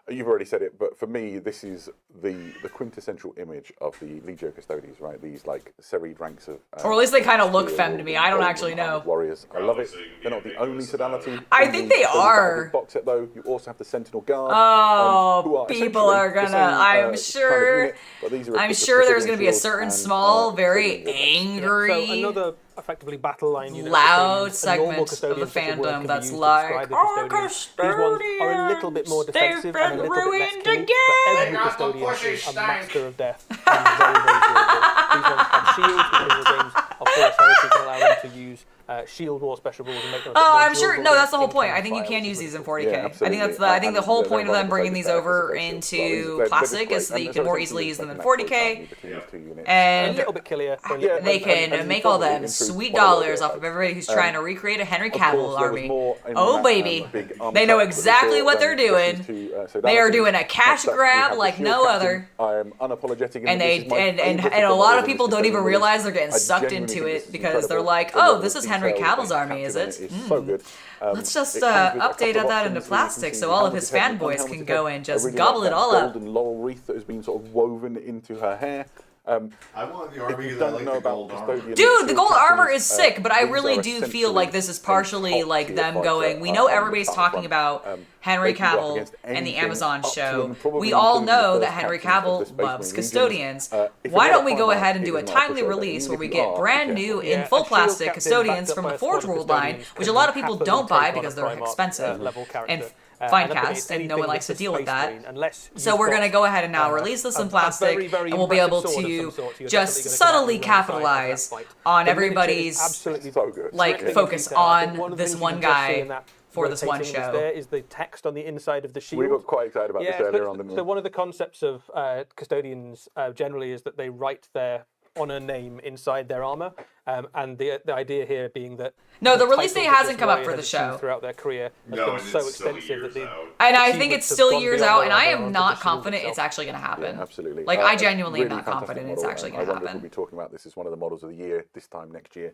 You've already said it, but for me, this is the quintessential image of the Legio Custodes, right? These like serried ranks of... Or at least they kinda look steel femme to me. I don't golden actually know. armored warriors. I love it. So you can be They're not the only ambiguous about sodality. it. I in think the they Golden are. Battlefield box set, though. You also have the Sentinel Guard. Oh, who are people essentially are the gonna. same, I'm kind of sure. unit, but these are I'm equipped with sure there's precision gonna be a shields certain and, small, very precision weapons. angry, So another effectively battle line unit. loud custodians, a normal segment of the custodian piece of work fandom can be that's used to like, describe the "Oh, custodians. These ones are a little bit more Custodians, defensive they've and a been little bit less ruined killing, again. but every They got the custodian pushy is a stank. master of death and very, very durable. These ones have shields because the games of Horus Heresy can allow them to use Shield War special rules and make them. Oh, I'm sure. No, that's the whole point. I think you can use these in 40k. Yeah, I think that's the. I think the whole point of them bringing these over into plastic is so that you can more easily use them in 40k, a and little bit killier. they can make all them sweet dollars off of everybody who's trying to recreate a Henry Cavill army. Oh baby, they know exactly what they're doing. They are doing a cash grab like no other. I am unapologetic, And a lot of people don't even realize they're getting sucked into it because they're like, oh, this is Henry Cavill's army, is it? It's so good. Let's just update that into plastic so all of his fanboys can go and just gobble it all up. Golden laurel wreath that has been sort of woven into her hair. I want the army because I like the gold armor. Dude, the gold armor is sick, but I really do feel like this is partially like them going, we know everybody's talking about Henry Cavill and the Amazon show. We all know that Henry Cavill loves custodians. Why don't we go ahead and do a timely release where we get brand new in full plastic custodians from the Forge World line, which a lot of people don't buy because they're expensive and fine cast, and no one likes to deal with that. So we're going to go ahead and now release this in plastic, and we'll be able to just subtly capitalize on everybody's like focus on this one guy for this one show. There is the text on the inside of the shield. We got quite excited about this earlier on, didn't we? So one of the concepts of custodians generally is that they write their honor name inside their armor, and the idea here being that no, the release date hasn't come up for the show throughout their career has been so extensive that and I think it's still years out, and I am not confident it's actually going to happen. Yeah, absolutely. Like I genuinely am not confident it's actually going to happen. I wonder if we'll be talking about this as one of the models of the year this time next year.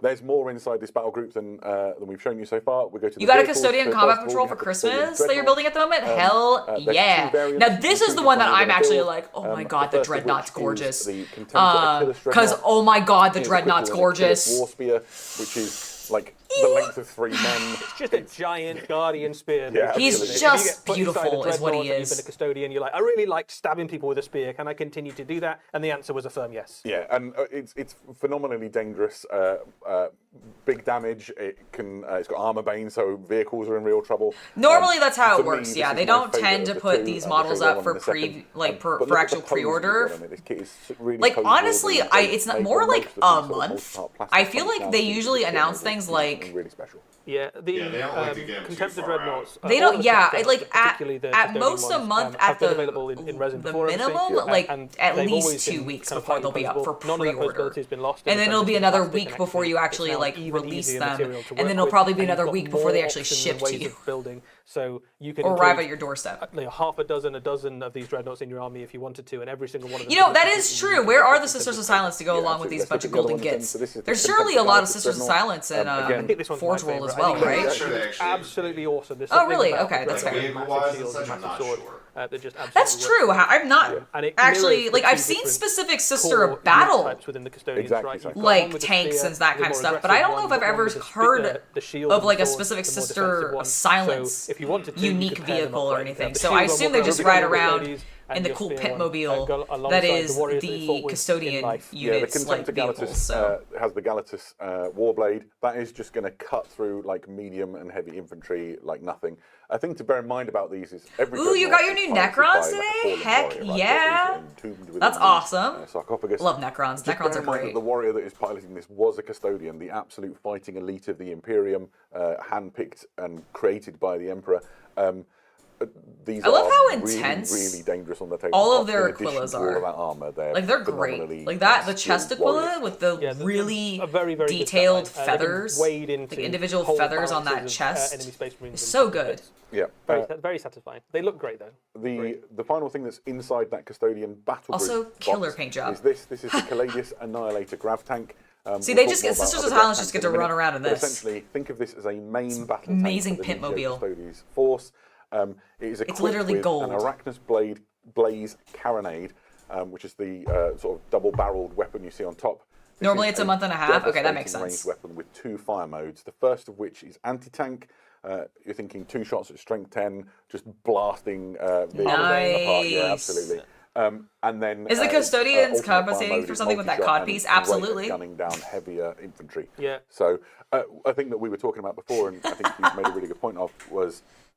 There's more inside this battle group than we've shown you so far. We go to you got a custodian combat patrol for Christmas that you're building at the moment? Hell yeah! Now this is the one that I'm actually like, oh my god, the Dreadnought's gorgeous. Because oh my god, the Dreadnought's gorgeous. War spear, which is like the length of 3 men. It's just a giant guardian spear. Yeah, he's just beautiful, is what he is. You've been a custodian. You're like, I really like stabbing people with a spear. Can I continue to do that? And the answer was a firm yes. Yeah, and it's phenomenally dangerous. Big damage. It's got armor bane, so vehicles are in real trouble. Normally, that's how it works. Yeah, they don't tend to put these models up for for actual pre-order. Like honestly, it's not more like a month. I feel like they usually announce things like really special. Yeah, they don't like to get Contempt of Dreadnoughts. They don't. Yeah, like at most a month at the minimum, like at least 2 weeks before they'll be up for pre-order, and then it'll be another week before you actually like release them, and then it'll probably be another week before they actually ship to you. So you can arrive at your doorstep. Half a dozen of these dreadnoughts in your army if you wanted to, and every single one of them. You know, that is true. Where are the Sisters of Silence to go along with these bunch of golden gits? There's surely a lot of Sisters of Silence in Forge World as well, right? Absolutely awesome. Oh, really? Okay, that's fair. I'm not sure. That's true. I'm not actually like I've seen specific Sister of Battle like tanks and that kind of stuff, but I don't know if I've ever heard of like a specific Sister of Silence unique vehicle or anything. So I assume they just ride around in the cool pitmobile that is the custodian unit's like vehicles. So has the Galatus Warblade. That is just going to cut through like medium and heavy infantry like nothing. A thing to bear in mind about these is ooh, you got your new Necrons today? Heck yeah! That's awesome. Sarcophagus. Love Necrons. Necrons are great. The warrior that is piloting this was a custodian, the absolute fighting elite of the Imperium, handpicked and created by the Emperor. These I love are how intense really dangerous on the table. all of their Aquillas are. All of that armor, they're great. Like that, the chest Aquila with the really very detailed feathers, like individual feathers on that chest, is so good. Yeah, very satisfying. They look great though. The final thing that's inside that custodian battle also group killer paint job is this. This is the Caladius Annihilator Grav Tank. See, they just get Sisters of Silence just get to run around in this. Essentially, think of this as a main battle amazing tank for the pitmobile. Custodes force. It is equipped literally with gold. An Arachnus Blaze Carronade, which is the sort of double-barreled weapon you see on top. Normally it's a month and a half. Okay, that makes sense. Ranged weapon with 2 fire modes. The first of which is anti-tank. You're thinking 2 shots at strength 10, just blasting vehicles apart. Yeah, absolutely. And then is the Custodians compensating for something with that cod piece? Absolutely. Gunning down heavier infantry. Yeah. So a thing that we were talking about before, and I think you made a really good point of, was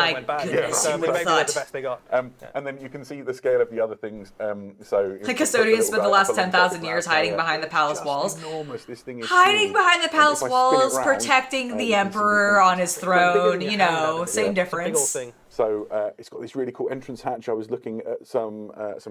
My went bad. goodness, So you would maybe thought. they're the best they got. And then you can see the scale of the other things. So The custodians spent the last 10,000 years hiding behind the palace Just walls. Enormous. This thing is Hiding huge. behind the And palace if I spin it walls, round, protecting you the can see emperor the on his Bigger than throne, your you hand, know, Adam. same It's a big old difference. thing. So it's got this really cool entrance hatch. I was looking at some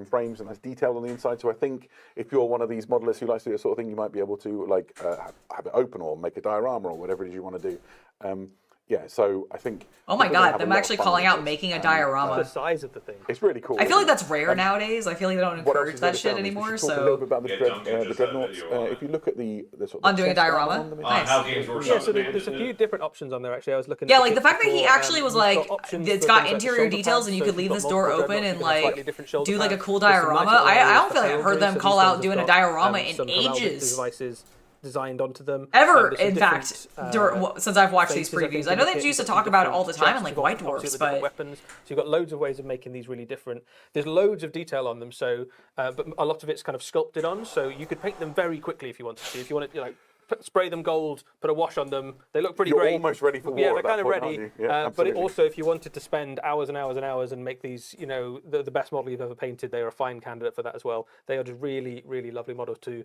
frames and that's detailed on the inside. So I think if you're one of these modelists who likes to do this sort of thing, you might be able to like have it open or make a diorama or whatever it is you want to do. Yeah, so I think. Oh my god, them actually calling out making a diorama. The size of the thing. It's really cool. I feel like that's rare nowadays. I feel like they don't encourage that shit anymore. So a little bit So about the dreadnoughts. If you look at the sort of on doing a chest diorama, on them, nice. How Games Workshop Yeah, so there's a managed few it. different options on there. Actually, I was looking. Yeah, at like the fact that he actually was you've like, got options it's for got things like interior shoulder details pads, and you so could if leave you've this got door multiple open dreadnoughts, and you can have slightly like different shoulder do like a pads. cool There's some diorama. nice little I areas don't for feel like I've heard them sailors, call so out these doing a ones have got, diorama in some heraldic ages. devices designed onto them. Ever, There's some in fact, different, since I've watched these faces, I think, previews. I know they indicate used to different talk about it all the time in jets. like You've got White obviously Dwarfs, the different but weapons. So you've got loads of ways of making these really different. There's loads of detail on them, so but a lot of it's kind of sculpted on, so you could paint them very quickly if you wanted to. If you wanted, spray them gold, put a wash on them. They look pretty You're great. almost ready for war. Yeah, they're at that kind of point, ready. aren't you? Yeah, but it absolutely. also, if you wanted to spend hours and hours and hours and make these, the best model you've ever painted, they are a fine candidate for that as well. They are just really, really lovely models to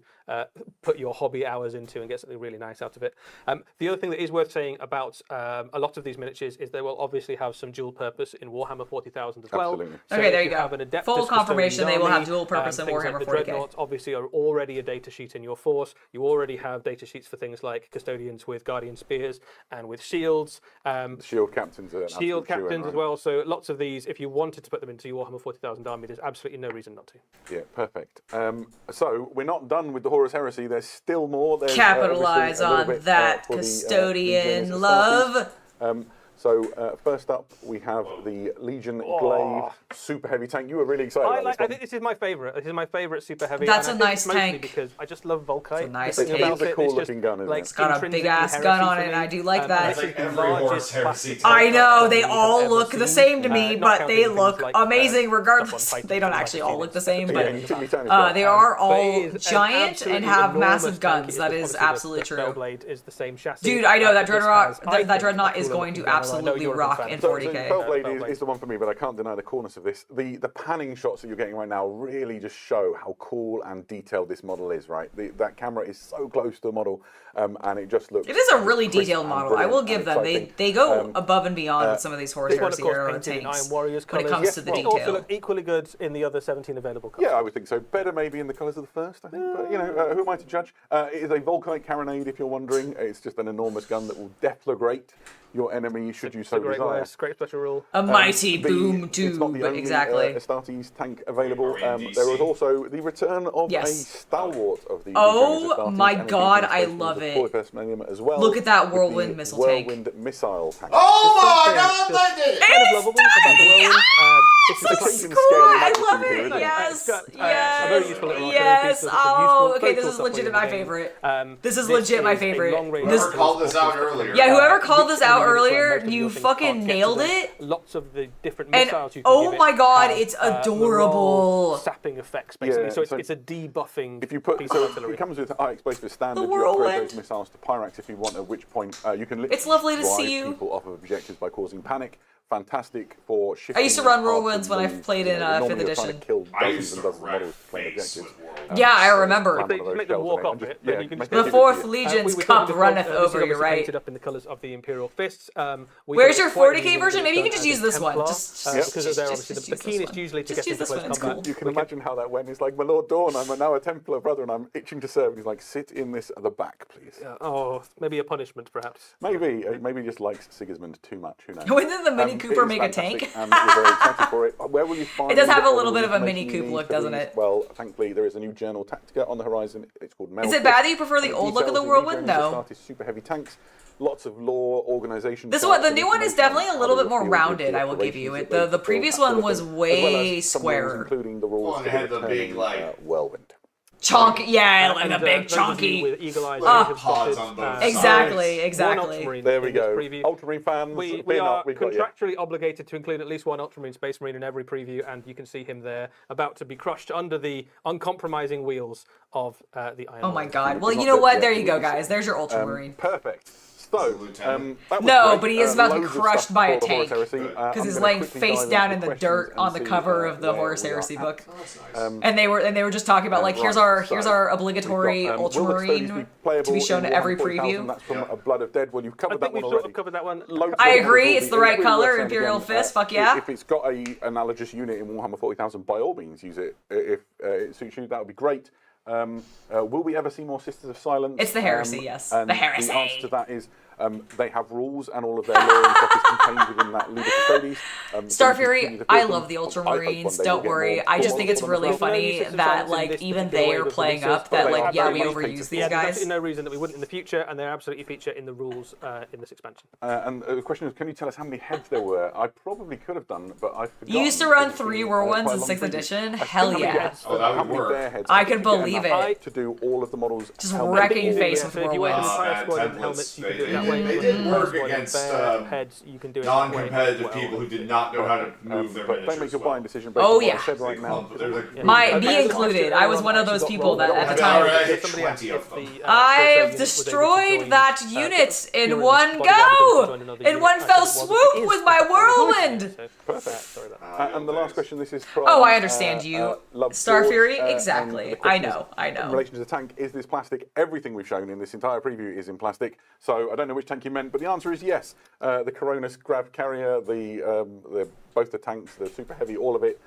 put your hobby hours into and get something really nice out of it. The other thing that is worth saying about a lot of these miniatures is they will obviously have some dual purpose in Warhammer 40,000 as well. Absolutely. So Okay, if there you go. have an Adeptus Full confirmation custodian they will have army, dual purpose in things Warhammer like the 40k. Dreadnoughts obviously are already a data sheet in your force. You already have data sheets for things like custodians with guardian spears and with shields. Shield captains. Shield captains as well. So lots of these, if you wanted to put them into your Warhammer 40,000 army, there's absolutely no reason not to. Yeah, perfect. So we're not done with the Horus Heresy. There's still more. There's, Capitalize obviously a little on bit, that for the, custodian Legiones love. Astartes. So first up, we have the Legion Glaive super heavy tank. You were really excited about this I one. think this is my favourite. This is my favourite super heavy. That's and a I think nice it's mostly tank. because I just love Volkite. It's a nice Everything tank. about It's a cool is just, looking gun, isn't it? It's got a intrinsically big ass heresy gun on for it, and me. I do like This that. Like is the every largest Horus Heresy plastic tank. I know, they you've all ever look the seen. same to me, Not but counting they things look like, amazing stuff on regardless. Titan They don't like actually all look the Phoenix. same, Yeah, but you took me tiny as well. they are But all it is an giant absolutely and have enormous massive tank. guns. It's That is obviously absolutely the true. Bellblade is the same chassis. Dude, I know that This dreadnought. has, I That think, dreadnought a is cooler going to looking gun, and I know absolutely you're a big rock fan in of So 40k. Bellblade is the one for me, but I can't deny the coolness of this. The panning shots that you're getting right now really just show how cool and detailed this model is, right? That camera is so close to the model, and it just looks. It is a really crisp detailed and model. I will brilliant give and them. exciting. They go above and beyond with some of these Horus This one, of Heresy course, era painted in tanks Iron Warriors when it colours. comes to the They also detail. look equally good in the other 17 available colours. Yeah, I would think so. Better maybe in the colours of the first, I think. But, who am I to judge? It is a Volkite carronade, if you're wondering. It's just an enormous gun that will deflagrate your enemy should you so Great desire. words, great special rule. A mighty The- boom It's not tube, the only exactly. Astartes tank available. Or in There DC. was also the return of Yes. a stalwart of the Oh Legiones Astartes my and a God, decent I space love force it. of 41st Millennium as well. Look at that with whirlwind the missile tank. whirlwind missile tank. Oh my Just god, I did it! kind of lovable about the whirlwind. This is It's a a quite- change in Cool, scale and I love magnitude here, it. isn't it? Yes, It's got, a very useful little yes, artillery yes. piece, some Oh, useful, okay, very this cool is stuff legit for my the game. favorite. This is This legit my is a favorite. long-range This- Whoever called this out earlier. Yeah, whoever called this out Units where earlier, most of you your things fucking can't get to nailed them. it. Lots of the different And missiles you can oh give it my God, have, it's morale adorable. sapping effects, basically. Yeah, so so it's a debuffing If you put, piece so of artillery. it comes with high explosive standard. You whirlwind. upgrade those missiles to Pyrax if you want. At which point you can literally It's lovely to drive see you. people off of objectives by causing panic. Fantastic for shifting. I used to run them hard whirlwinds when I move. played in, Normally 5th you're trying edition. to kill I dozens used and to dozens of wreck models playing face objectives. with Warhammer. Yeah, I remember. Slam They one of those make them shells walk on it off and just- it, then yeah, you can make just it The give it fourth to you. Legion's we cup talked runneth before, this is over, you're obviously right. painted up in the colours of the Imperial Fists. Where's your 40k version? Maybe you can just use this one. Because they're obviously the use this keenest one. usually to Just get use into this close one, it's combat. cool. You can imagine how that went. It's like, my Lord Dawn, I'm now a Templar brother and I'm itching to serve. And he's like, sit in this at the back, please. Oh, maybe a punishment, perhaps. Maybe he just likes Sigismund too much. Who knows? When did the Mini It Cooper is make a fantastic, tank? and we're very excited for it. Where will you find It does have a all little the bit of a information Mini you Coop need look, for doesn't these? it? Well, thankfully there is a new Journal Tactica on the horizon. It's called Melfist. Is it bad that you prefer the It old look of the details Whirlwind? Legiones No. Astartes super heavy tanks. Lots of lore, organization. This charts one, the and new one is information definitely on a little how bit more they fielded rounded, the I will give you. operations The that they previous fulfilled, one was as well as way some rules, squarer. including the rules Oh, and for it had the big, returning, like, Whirlwind. Chonky, yeah, like a And, big those of you chonky. with eagle eyes, Ah. have Pods spotted, on both sides. Exactly, one exactly. Ultramarine There we in this go. preview. Ultramarine fans, We bin are up, we've got you. contractually obligated to include at least one Ultramarine Space Marine in every preview, and you can see him there, about to be crushed under the uncompromising wheels of the Iron Oh my Warriors. God. Well, Not you know dead what? yet, There you go, we'll see. guys. There's your Ultramarine. Perfect. So, Lieutenant. that was No, great. but he is about to be Loads of crushed stuff by a for the Horus tank. Heresy. Because I'm he's gonna laying quickly face dive down in into the questions dirt and on the see, cover of the where Horus we are Heresy at. book. Oh, that's nice. And they were just talking about like here's Right, our so obligatory we've got, will the Custodians be Ultramarine playable to be shown in at every Warhammer 40,000? preview. That's from A Blood of Dead. Well, you've I covered that think one we've already. sort of covered that one. Loads I of agree, models it's will the be- right really color, worth saying Imperial again, Fist, fuck yeah. If it's got a analogous unit in Warhammer 40,000, by all means use it. If it suits you, that would be great. Will we ever see more Sisters of Silence? It's the Heresy, yes. And The Heresy. The answer to that is they have rules, and all of their lore and stuff is contained within that Leader Custodes. Star Fury, I love the Ultramarines. Don't worry. I just think it's really well. funny Well, that in like this even particular they wave are of playing releases, up that but like they yeah are we very overuse much these Yeah, there's guys. absolutely no reason that we wouldn't in the future, and they absolutely feature in the rules in this expansion. And the question is, can you tell us how many heads there were? I probably could have done, but I forgot. You used to run 3 Whirlwinds in 6th edition? Hell yeah. Oh, that would work. I could believe it. To do all of the models. Just helmet wrecking equal. face Yeah, with so if you went an Whirlwinds. entire Bad squad in templates. helmets, you could do it They that way. did- they If did you work squad in against, heads, you can do it that way as non-competitive well. people who did not know how to move their But don't make miniatures your well. buying decision based Oh, on what yeah. I said right now. They're like, Me included. I was one of those people that at the Now time. I hit Somebody 20 asked of if them. the, I've destroyed that unit in one go! In one fell swoop with my whirlwind! Perfect. Sorry about that. And the last question, this is from... Oh, I understand you. Love Star George, Fury? and Exactly. the question is, I know. In relation to the tank, is this plastic? Everything we've shown in this entire preview is in plastic. So I don't know which tank you meant, but the answer is yes. The Coronis Grav Carrier, both the tanks, the Super Heavy, all of it,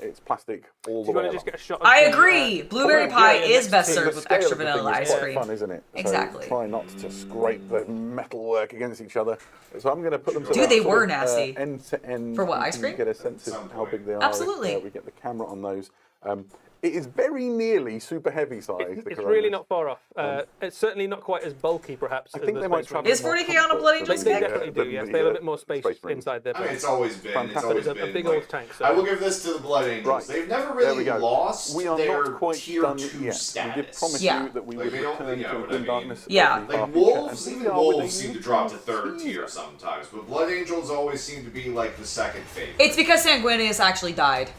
it's plastic all the Do you way want to just along. get a shot? I agree. Blueberry pie is best The served with scale extra of the vanilla thing is ice quite cream. fun, isn't it? So Exactly. try not to scrape the metalwork against each other. So I'm going to put them to Dude, that they sort were of, nasty. end to end. For what, You ice can cream? Get a sense of Some how big they are. Absolutely. If, we get the camera on those. It is very nearly Super Heavy size. It's really not far off. It's certainly not quite as bulky, perhaps. I as think the they might Space travel. Is Marines. 40k on a Blood They Angels they kick? definitely do, yes. They have a little bit more space inside their I mean, base. it's always been. It's Fantastic. always It's been. a big like- old tank. So. I will give this to the Blood Angels. Right. They've never There we really go. lost We are their not quite tier done 2 yet. status. We did promise Yeah. you that we Like, would they don't- return yeah, to but I Grim mean- Darkness. Yeah. every Like half feature, wolves, and even we are with a wolves seem to drop to huge third teaser. tier sometimes, but Blood Angels always seem to be like the second favorite. It's because Sanguinius actually died.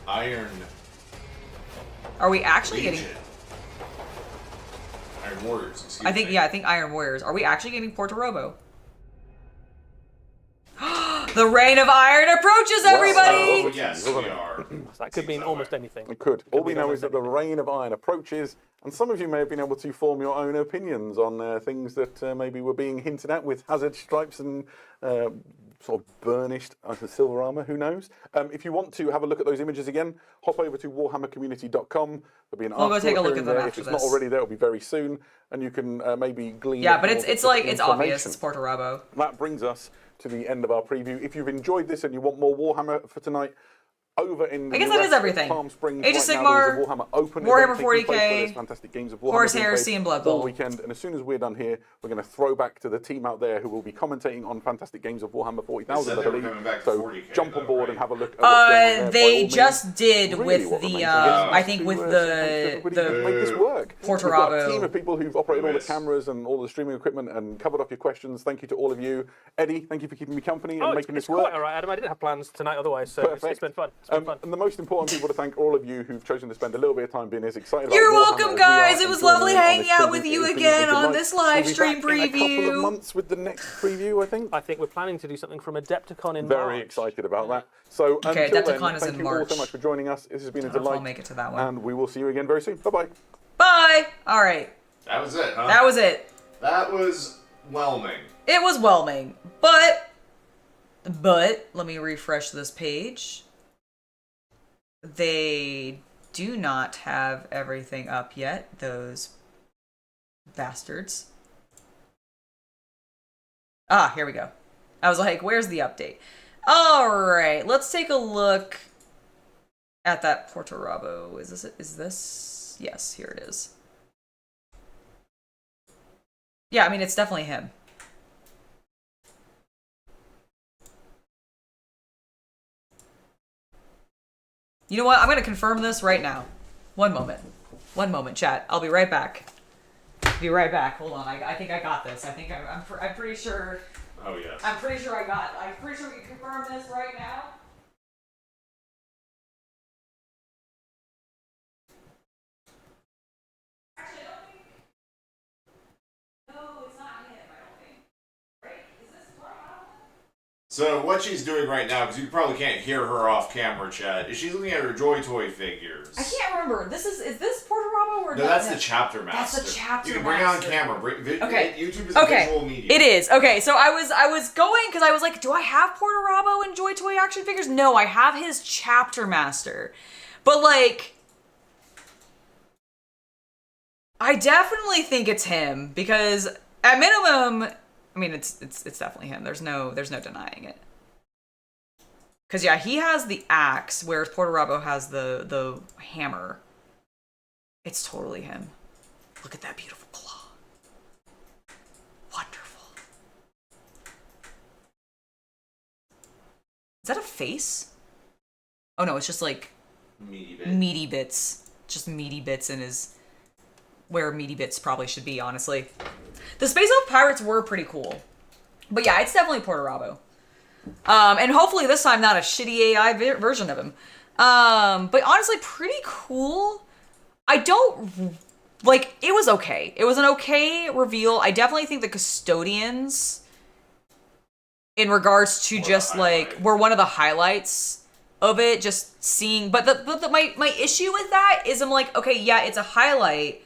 Iron Are we actually getting... Legion. Iron Warriors. Excuse me. I think Iron Warriors. Are we actually getting Porto Robo? The Reign of Iron approaches, Oh, everybody! yes, we are. That could mean almost anything. It could. All we be know almost is that the reign of iron approaches, and some of you may have been able to form your own opinions on things that maybe were being hinted at with hazard stripes and sort of burnished silver armor. Who knows? If you want to have a look at those images again, hop over to warhammercommunity.com. There'll be an We'll go article take a look appearing at them there. after If it's not this. already there, it'll be very soon, and you can maybe glean. Yeah, but more it's of like, the it's obvious. information. It's Porto Robo. That brings us to the end of our preview. If you've enjoyed this and you want more Warhammer for tonight, over in the I guess that US is everything. Palm Springs Age of right now, there is Sigmar, a Warhammer Open Warhammer event taking place 40k, where there's fantastic games of Warhammer Horus being Heresy, played and Blood all Bowl. weekend. And as soon as we're done here, we're going to throw back to the team out there who will be commentating on fantastic games of Warhammer 40,000, They I said they were believe. coming back to So 40K jump on though, board right? and have a look at what's going on there. By They all just means, did really with what the, remains I is think to, with thanks the everybody who made this work. Porto We've got a Robo. team of people who've operated all the Yes. cameras and all the streaming equipment and covered off your questions. Thank you to all of you. Eddie, thank you for keeping me company and Oh, making it's this work. quite all right, Adam. I didn't have plans tonight otherwise, so it's been fun. It's been fun. And the most important people to thank all of you who've chosen to spend a little bit of time being as excited You're about Warhammer welcome, as we are guys. It and was joining lovely in on hanging this out preview. with you It's been again a on delight. this live We'll be stream back in a couple preview. of months with the next preview, I think. I think we're planning to do something from Adepticon in Very March. excited about that. So Okay, until Adepticon then, is thank in you all March. so much for joining us. This has been a I don't know if delight. I'll make it to that one. And we will see you again very soon. Bye-bye. Bye! Alright, That was it, huh? that was it. That was whelming. It was whelming, but let me refresh this page. They do not have everything up yet, those bastards. Ah, here we go. I was like, where's the update? Alright, let's take a look at that Porto Robo. Is this it? Is this? Yes, here it is. Yeah, I mean, it's definitely him. You know what? I'm going to confirm this right now. One moment. One moment, chat. I'll be right back. Be right back. Hold on. I think I got this. I think I'm pretty sure. Oh, yes. I'm pretty sure we can confirm this right now. So what she's doing right now, because you probably can't hear her off camera, chat, is she's looking at her Joy Toy figures. I can't remember. Is this Porter Rabo or No, that's the chapter master. That's the chapter. You can bring it on master. camera. Okay. YouTube is a visual medium. It is. Okay, so I was going because I was like, do I have Porter Rabo and Joy Toy action figures? No, I have his chapter master. But like, I definitely think it's him because at minimum, I mean, it's definitely him. There's no denying it. Cause yeah, he has the axe, whereas Porter Rabo has the hammer. It's totally him. Look at that beautiful claw. Wonderful. Is that a face? Oh no, it's just like meaty bits. Just meaty bits in his where meaty bits probably should be, honestly. The Space Elf Pirates were pretty cool. But yeah, it's definitely Porter Rabo. And hopefully this time not a shitty AI version of him. But honestly, pretty cool. I don't... Like, it was okay. It was an okay reveal. I definitely think the Custodians, in regards to just, like, were one of the highlights of it. Just seeing... But my issue with that is I'm like, okay, yeah, it's a highlight,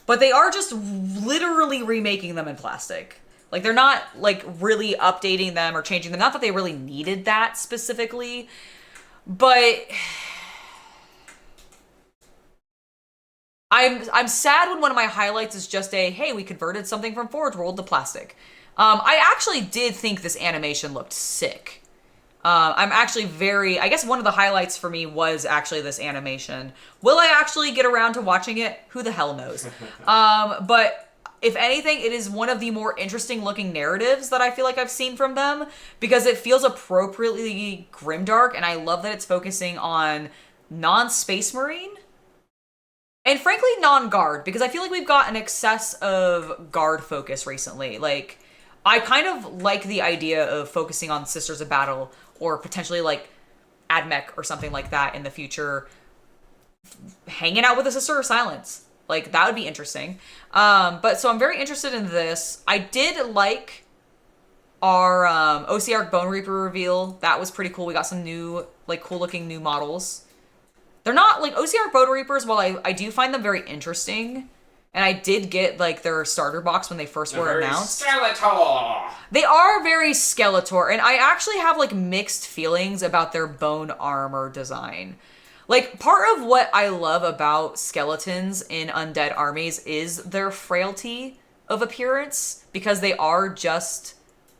but they are just literally remaking them in plastic. Like, they're not, like, really updating them or changing them. Not that they really needed that specifically, but I'm sad when one of my highlights is just a, hey, we converted something from Forge World to plastic. I actually did think this animation looked sick. I'm actually I guess one of the highlights for me was actually this animation. Will I actually get around to watching it? Who the hell knows? But if anything, it is one of the more interesting looking narratives that I feel like I've seen from them because it feels appropriately grimdark, and I love that it's focusing on non-Space Marine and frankly non-Guard, because I feel like we've got an excess of Guard focus recently. Like, I kind of like the idea of focusing on Sisters of Battle or potentially like AdMech or something like that in the future, hanging out with a Sister of Silence. Like, that would be interesting. But so I'm very interested in this. I did like our OCR Bone Reaper reveal. That was pretty cool. We got some new, like, cool looking new models. They're not, like, OCR Bone Reapers, while I do find them very interesting, and I did get, like, their starter box when they first were announced. Skeletor! They are very Skeletor, and I actually have, like, mixed feelings about their bone armor design. Like, part of what I love about skeletons in undead armies is their frailty of appearance, because they are just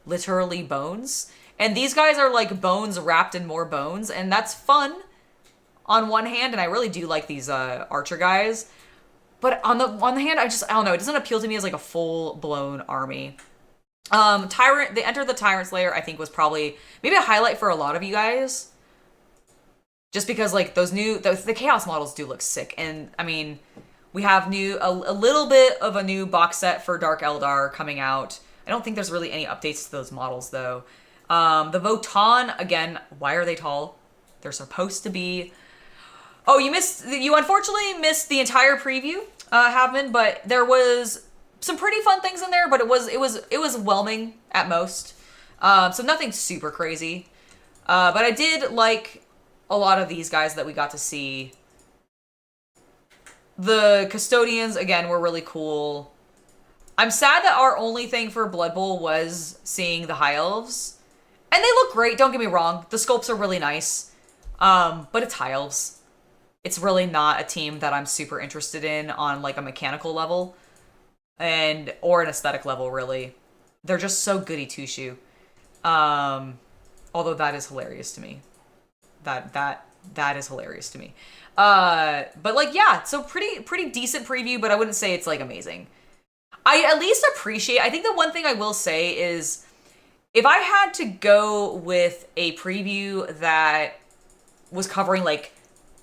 literally bones. And these guys are like bones wrapped in more bones, and that's fun on one hand, and I really do like these archer guys. But on the hand, I don't know, it doesn't appeal to me as like a full-blown army. Tyrant, the Enter the Tyrant Slayer, I think was probably maybe a highlight for a lot of you guys. Just because, like, those new... The Chaos models do look sick. And, I mean, we have a little bit of a new box set for Dark Eldar coming out. I don't think there's really any updates to those models, though. The Votann, again, why are they tall? They're supposed to be... Oh, you unfortunately missed the entire preview, Havman, but there was some pretty fun things in there, but it was whelming at most. So nothing super crazy. But I did like a lot of these guys that we got to see. The Custodians, again, were really cool. I'm sad that our only thing for Blood Bowl was seeing the High Elves. And they look great, don't get me wrong. The sculpts are really nice. But it's High Elves. It's really not a team that I'm super interested in on, like, a mechanical level. Or an aesthetic level, really. They're just so goody two-shoe. Although that is hilarious to me. That is hilarious to me. But like, yeah, so pretty decent preview, but I wouldn't say it's like amazing. I at least appreciate, I think the one thing I will say is if I had to go with a preview that was covering like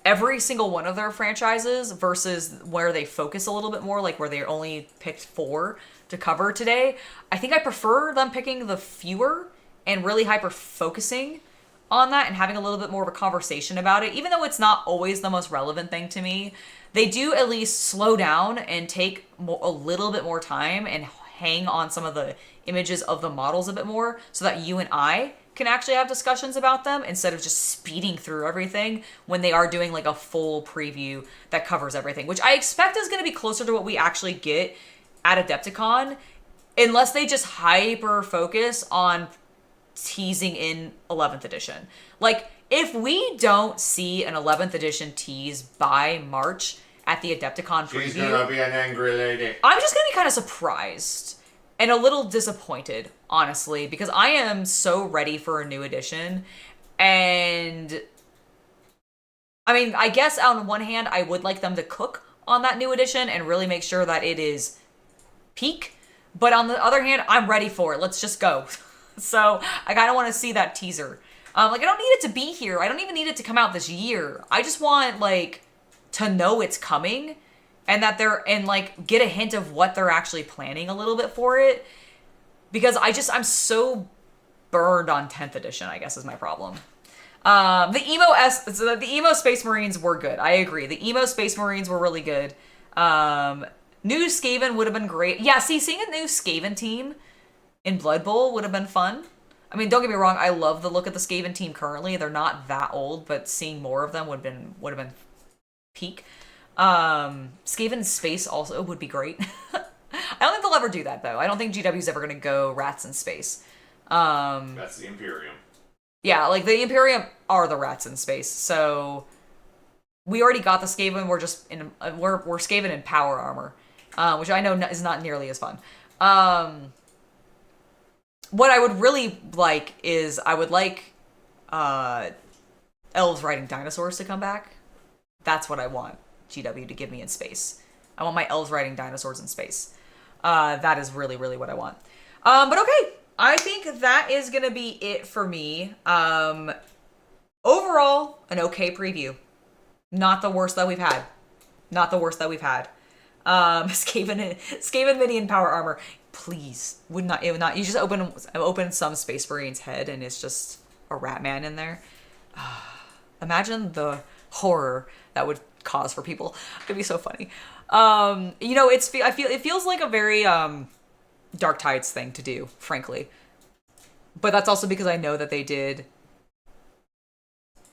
every single one of their franchises versus where they focus a little bit more, like where they only picked 4 to cover today, I think I prefer them picking the fewer and really hyper focusing on that and having a little bit more of a conversation about it. Even though it's not always the most relevant thing to me, they do at least slow down and take a little bit more time and hang on some of the images of the models a bit more so that you and I can actually have discussions about them instead of just speeding through everything when they are doing like a full preview that covers everything, which I expect is going to be closer to what we actually get at Adepticon, unless they just hyper focus on teasing in 11th edition. Like, if we don't see an 11th edition tease by March at the Adepticon preview, She's gonna be an angry lady. I'm just gonna be kind of surprised and a little disappointed, honestly, because I am so ready for a new edition. And I mean, I guess on one hand, I would like them to cook on that new edition and really make sure that it is peak. But on the other hand, I'm ready for it. Let's just go. So I kind of want to see that teaser. Like, I don't need it to be here. I don't even need it to come out this year. I just want, like, to know it's coming and that and like get a hint of what they're actually planning a little bit for it. Because I'm so burned on 10th edition, I guess is my problem. The emo Space Marines were good. I agree. The emo Space Marines were really good. New Skaven would have been great. Yeah, see, seeing a new Skaven team in Blood Bowl would have been fun. I mean, don't get me wrong, I love the look of the Skaven team currently. They're not that old, but seeing more of them would have been peak. Skaven Space also would be great. I don't think they'll ever do that, though. I don't think GW's ever going to go rats in space. That's the Imperium. Yeah, like, the Imperium are the rats in space, so we already got the Skaven. We're just we're Skaven in power armor, which I know is not nearly as fun. What I would really like is I would like elves riding dinosaurs to come back. That's what I want GW to give me in space. I want my elves riding dinosaurs in space. That is really, really what I want. But okay, I think that is going to be it for me. Overall, an okay preview. Not the worst that we've had. Not the worst that we've had. Skaven Mini and power armor. Please, it would not. You just open some Space Marine's head and it's just a rat man in there. Imagine the horror that would cause for people. It'd be so funny. You know, it feels like a very Dark Tides thing to do, frankly. But that's also because I know that they did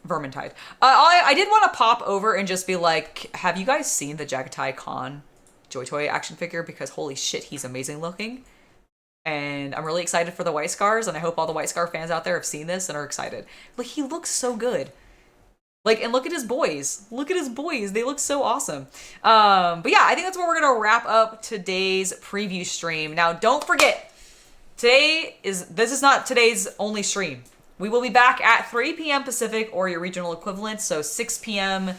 Vermintide. I did want to pop over and just be like, have you guys seen the Jagatai Khan Joy Toy action figure? Because holy shit, he's amazing looking. And I'm really excited for the White Scars, and I hope all the White Scar fans out there have seen this and are excited. Like, he looks so good. Like, and look at his boys. Look at his boys. They look so awesome. But yeah, I think that's where we're going to wrap up today's preview stream. Now, don't forget, this is not today's only stream. We will be back at 3 p.m. Pacific, or your regional equivalent, so 6 p.m.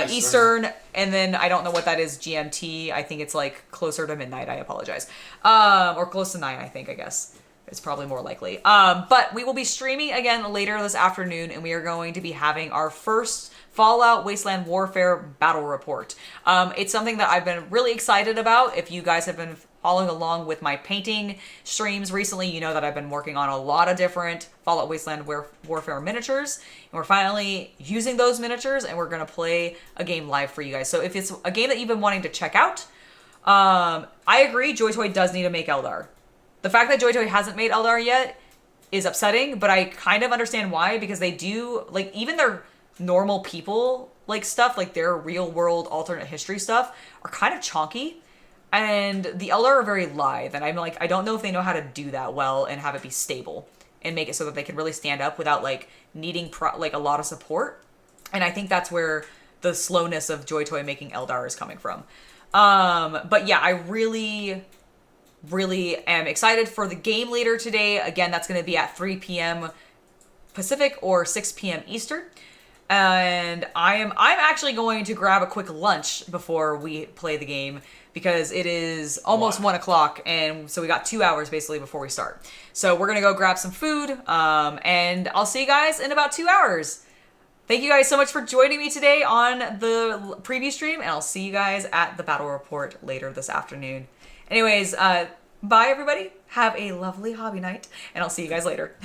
Eastern, and then I don't know what that is, GMT. I think it's like closer to midnight. I apologize. Or close to 9, I think, I guess. It's probably more likely. But we will be streaming again later this afternoon, and we are going to be having our first Fallout Wasteland Warfare battle report. It's something that I've been really excited about. If you guys have been following along with my painting streams recently, you know that I've been working on a lot of different Fallout Wasteland Warfare miniatures, and we're finally using those miniatures, and we're going to play a game live for you guys. So if it's a game that you've been wanting to check out, I agree, Joy Toy does need to make Eldar. The fact that Joy Toy hasn't made Eldar yet is upsetting, but I kind of understand why, because they do, like, even their normal people, like, stuff, like their real world alternate history stuff, are kind of chonky. And the Eldar are very lithe, and I'm like, I don't know if they know how to do that well and have it be stable and make it so that they can really stand up without, like, needing like a lot of support. And I think that's where the slowness of Joy Toy making Eldar is coming from. But yeah, I really am excited for the game later today. Again, that's going to be at 3 p.m. Pacific or 6 p.m. Eastern. And I'm actually going to grab a quick lunch before we play the game, because it is almost 1 o'clock, and so we got 2 hours basically before we start. So we're gonna go grab some food, and I'll see you guys in about 2 hours. Thank you guys so much for joining me today on the preview stream, and I'll see you guys at the battle report later this afternoon. Anyways, bye everybody. Have a lovely hobby night, and I'll see you guys later.